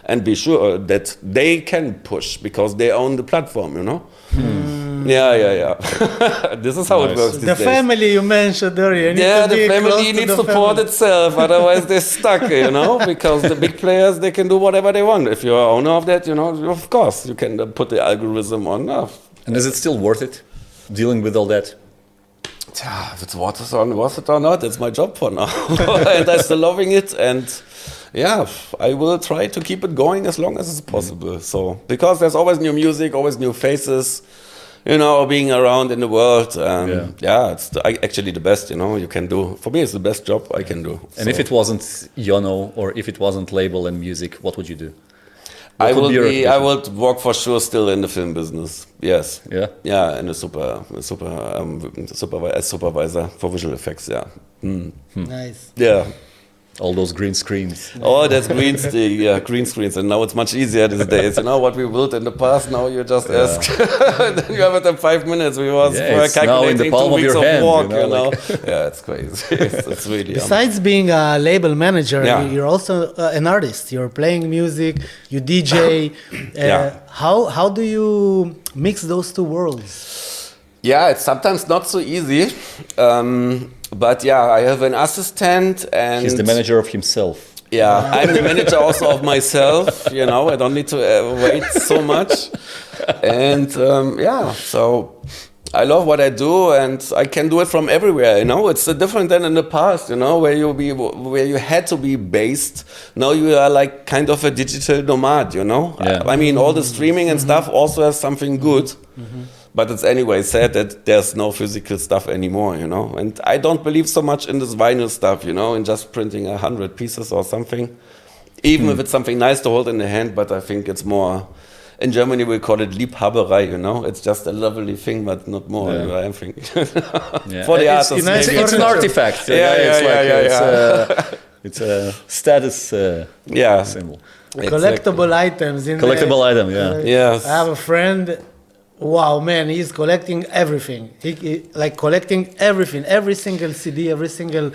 And be sure that they can push because they own the platform, Yeah. This is how it works these the days. family you mentioned earlier. The family needs to support itself, otherwise they're stuck, because the big players, they can do whatever they want. If you're owner of that, of course, you can put the algorithm on. And is it still worth it, dealing with all that? If it's worth it or not, it's my job for now. And I'm still loving it, and I will try to keep it going as long as it's possible. So, because there's always new music, always new faces, being around in the world. It's actually the best, you can do. For me, it's the best job I can do. And if it wasn't IONO, or if it wasn't label and music, what would you do? I would work for sure still in the film business. Yes. Yeah. Yeah, in a supervisor for visual effects. Yeah. Nice. Yeah. All those green screens. Oh, that's green screens, and now it's much easier these days. What we built in the past, now you just ask, then you have it in 5 minutes. We was calculating in the palm 2 weeks of your hand, work, like. Yeah, it's crazy. It's really. Besides being a label manager, you're also an artist. You're playing music, you DJ. How do you mix those two worlds? Yeah, it's sometimes not so easy. But I have an assistant, and he's the manager of himself. Yeah, I'm the manager also of myself. I don't need to wait so much. And so I love what I do, and I can do it from everywhere. It's different than in the past. Where you had to be based. Now you are like kind of a digital nomad. Yeah. I mean, all the streaming and stuff also has something good. But it's anyway sad that there's no physical stuff anymore, And I don't believe so much in this vinyl stuff, in just printing 100 pieces or something. Even if it's something nice to hold in the hand, but I think it's more... In Germany, we call it Liebhaberei, It's just a lovely thing, but not more, I think. For the artists, it's an artifact. It's a status symbol. Collectible items. Collectible item, Yes. I have a friend... Wow, man, he's collecting everything. He collecting everything, every single CD, every single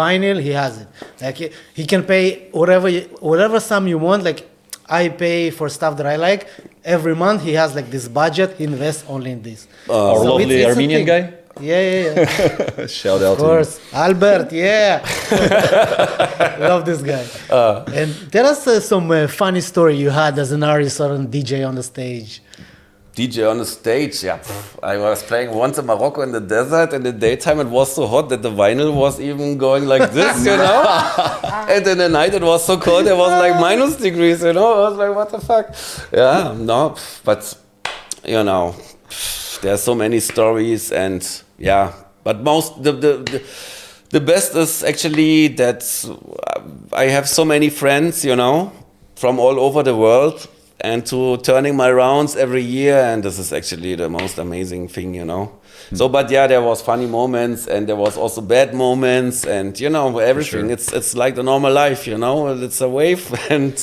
vinyl, he has it. Like he can pay whatever sum you want. Like I pay for stuff that I like. Every month he has like this budget. He invests only in this. Our lovely Armenian guy. Yeah. Shout out of course, Albert. Yeah, love this guy. And tell us some funny story you had as an artist or a DJ on the stage. DJ on the stage, I was playing once in Morocco in the desert. In the daytime, it was so hot that the vinyl was even going like this, And in the night, it was so cold, it was like -degrees, I was like, what the fuck? Yeah, no, but, there's so many stories, and but the best is actually that I have so many friends, from all over the world. And to turning my rounds every year, and this is actually the most amazing thing, So, but there was funny moments, and there was also bad moments, and everything. Sure. It's like the normal life, It's a wave, and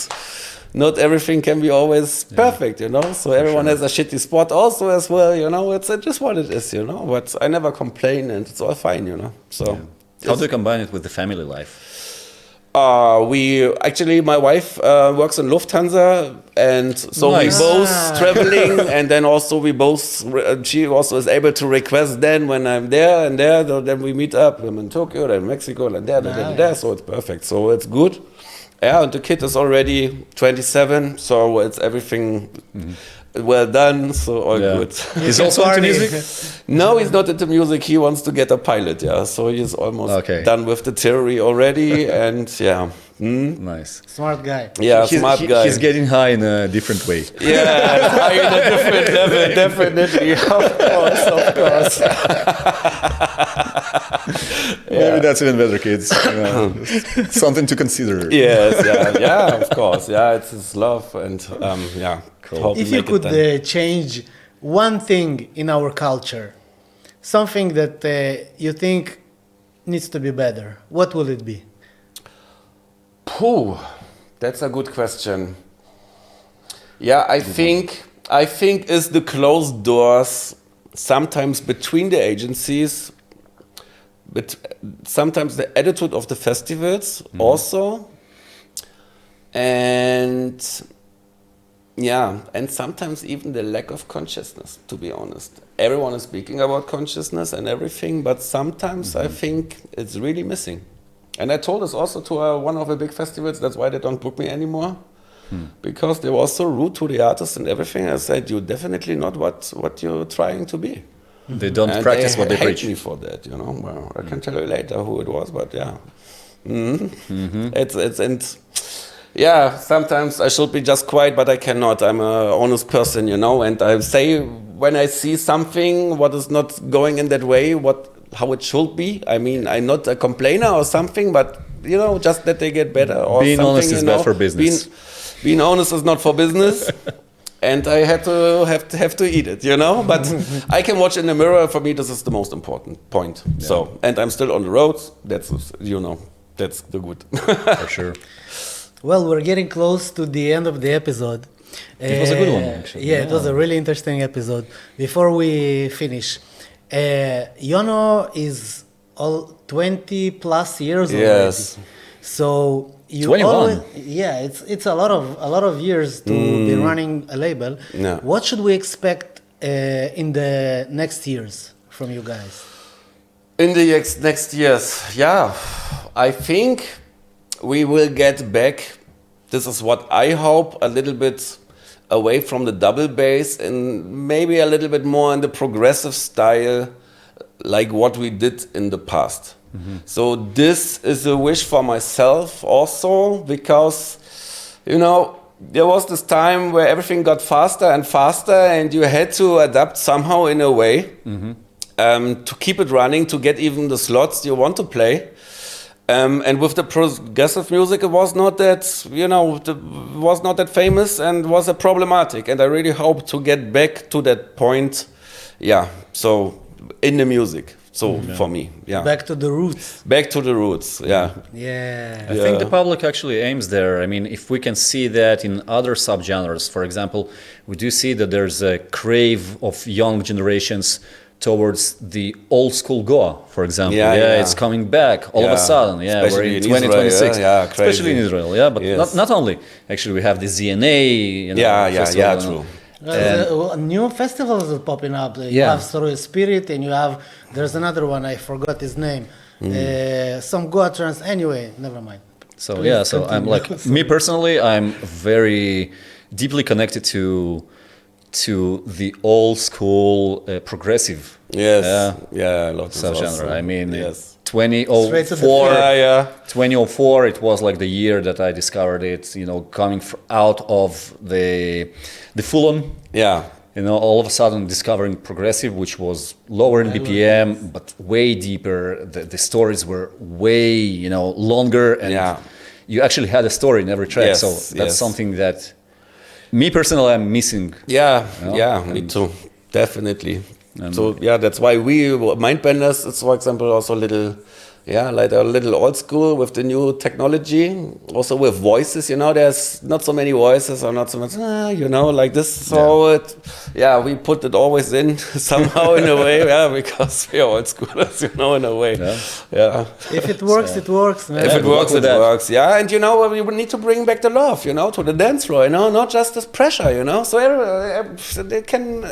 not everything can be always perfect, So everyone has a shitty spot also as well, It's just what it is, But I never complain, and it's all fine, So how do you combine it with the family life? My wife works in Lufthansa, and so we both traveling, and then also she also is able to request then when I'm there, then we meet up. I'm in Tokyo, then Mexico, and there, so it's perfect. So it's good. Yeah, and the kid is already 27, so it's everything well done, so all good. He's also into music? No, he's not into music. He wants to get a pilot, so he's almost done with the theory already, and Nice. Smart guy. Yeah, smart guy. He's getting high in a different way. Yeah, high in a different level, definitely. Of course. Maybe that's even better, kids. Just something to consider. Yes, yeah, of course. Yeah, it's his love, and yeah. Cool. If you could change one thing in our culture, something that you think needs to be better, what will it be? Pooh, that's a good question. Yeah, I think is the closed doors sometimes between the agencies, but sometimes the attitude of the festivals also, and yeah, and sometimes even the lack of consciousness, to be honest. Everyone is speaking about consciousness and everything, but sometimes I think it's really missing. And I told this also to one of the big festivals, that's why they don't book me anymore. Because they were so rude to the artists and everything. I said, you're definitely not what you're trying to be. They don't and practice what they hate preach. Me for that, you know. Well, I can tell you later who it was, but yeah. It's and yeah, sometimes I should be just quiet, but I cannot. I'm an honest person, you know, and I say when I see something what is not going in that way, how it should be. I mean, I'm not a complainer or something, but you know, just that they get better. Or being honest is bad for business. Being honest is not for business, and I have to eat it, you know. But I can watch in the mirror. For me, this is the most important point. Yeah. So, and I'm still on the road. That's that's the good. For sure. Well, we're getting close to the end of the episode. It was a good one, actually. Yeah, it was a really interesting episode. Before we finish, IONO is all 20 plus years yes. already. So you 21. always, it's a lot of years to be running a label. Yeah. What should we expect in the next years from you guys? In the next years, yeah, I think we will get back. This is what I hope, a little bit away from the double bass and maybe a little bit more in the progressive style, like what we did in the past. So this is a wish for myself also, because, you know, there was this time where everything got faster and faster and you had to adapt somehow in a way to keep it running, to get even the slots you want to play. And with the progressive music, it was not that, you know, was not that famous and was a problematic. And I really hope to get back to that point. Yeah, so in the music. So for me, yeah. Back to the roots. Back to the roots, yeah. Yeah. I think the public actually aims there. I mean, if we can see that in other subgenres, for example, we do see that there's a crave of young generations towards the old school Goa, for example. Yeah, it's coming back all of a sudden. Yeah, especially we're in Israel, 2026. yeah, especially in Israel, yeah. But not only. Actually, we have the ZNA. You know, true. New festivals are popping up. You have Sorrow Spirit, and there's another one, I forgot his name. Some Goa trance. Anyway, never mind. So Please so continue. I'm like, me personally, I'm very deeply connected to the old school progressive. Yes. I love this subgenre. also. I mean, yes. 2004, 2004, it was like the year that I discovered it, you know, coming out of the full-on. Yeah. You know, all of a sudden discovering progressive, which was lower in BPM, but way deeper. The stories were way, you know, longer, and you actually had a story in every track. So that's something that me personally I'm missing. Yeah, me too, definitely. So that's why we Mindbenders is, for example, also a little old school with the new technology, also with voices. You know, there's not so many voices or not so much, you know, like this. So we put it always in somehow in a way, because we are old schoolers, you know, in a way. Yeah. If it works, it works, man. If it works, it works. Yeah, and you know, we need to bring back the love, you know, to the dance floor. You know, not just this pressure. You know, so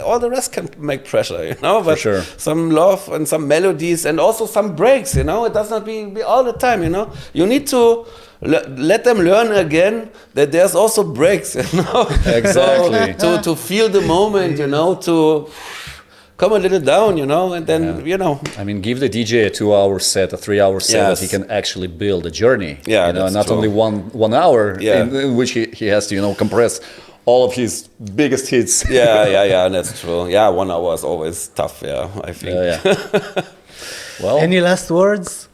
all the rest can make pressure. You know, but some love and some melodies and also some breaks. You know, it does not be all the time, you know. You need to let them learn again that there's also breaks, you know. Exactly. So, to feel the moment, you know, to come a little down, you know, and then, you know. I mean, give the DJ a 2-hour set, a 3-hour set that he can actually build a journey. Yeah, you know, that's not true. only one hour in which he has to, you know, compress all of his biggest hits. Yeah, that's true. Yeah, 1 hour is always tough, I think. Yeah. Well, Any last words?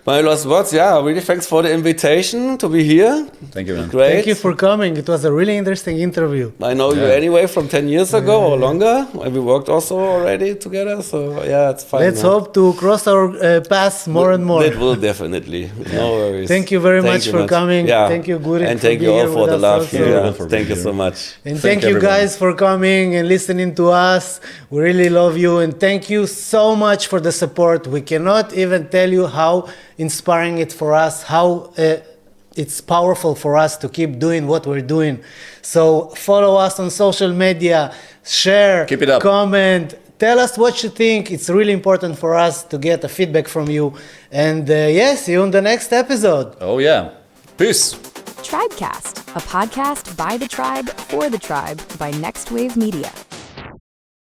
My last words, really thanks for the invitation to be here. thank you, man. Great. Thank you for coming. It was a really interesting interview. I know you anyway from 10 years ago or longer. And we worked also already together. So, it's fine. Let's hope to cross our paths more and more. It will definitely. No worries. Thank you very much for coming. Yeah. Thank you, Gurik, and for thank you being all here for with the us love also. here. for Thank you being so here. much. And Thank thank you everyone. guys for coming and listening to us. We really love you. And thank you so much for the support. We cannot even tell you how inspiring it for us, how it's powerful for us to keep doing what we're doing. So follow us on social media, share, Keep it up. comment, tell us what you think. It's really important for us to get a feedback from you. And see you on the next episode. Oh, yeah. Peace. Tribecast, a podcast by the tribe for the tribe by Next Wave Media.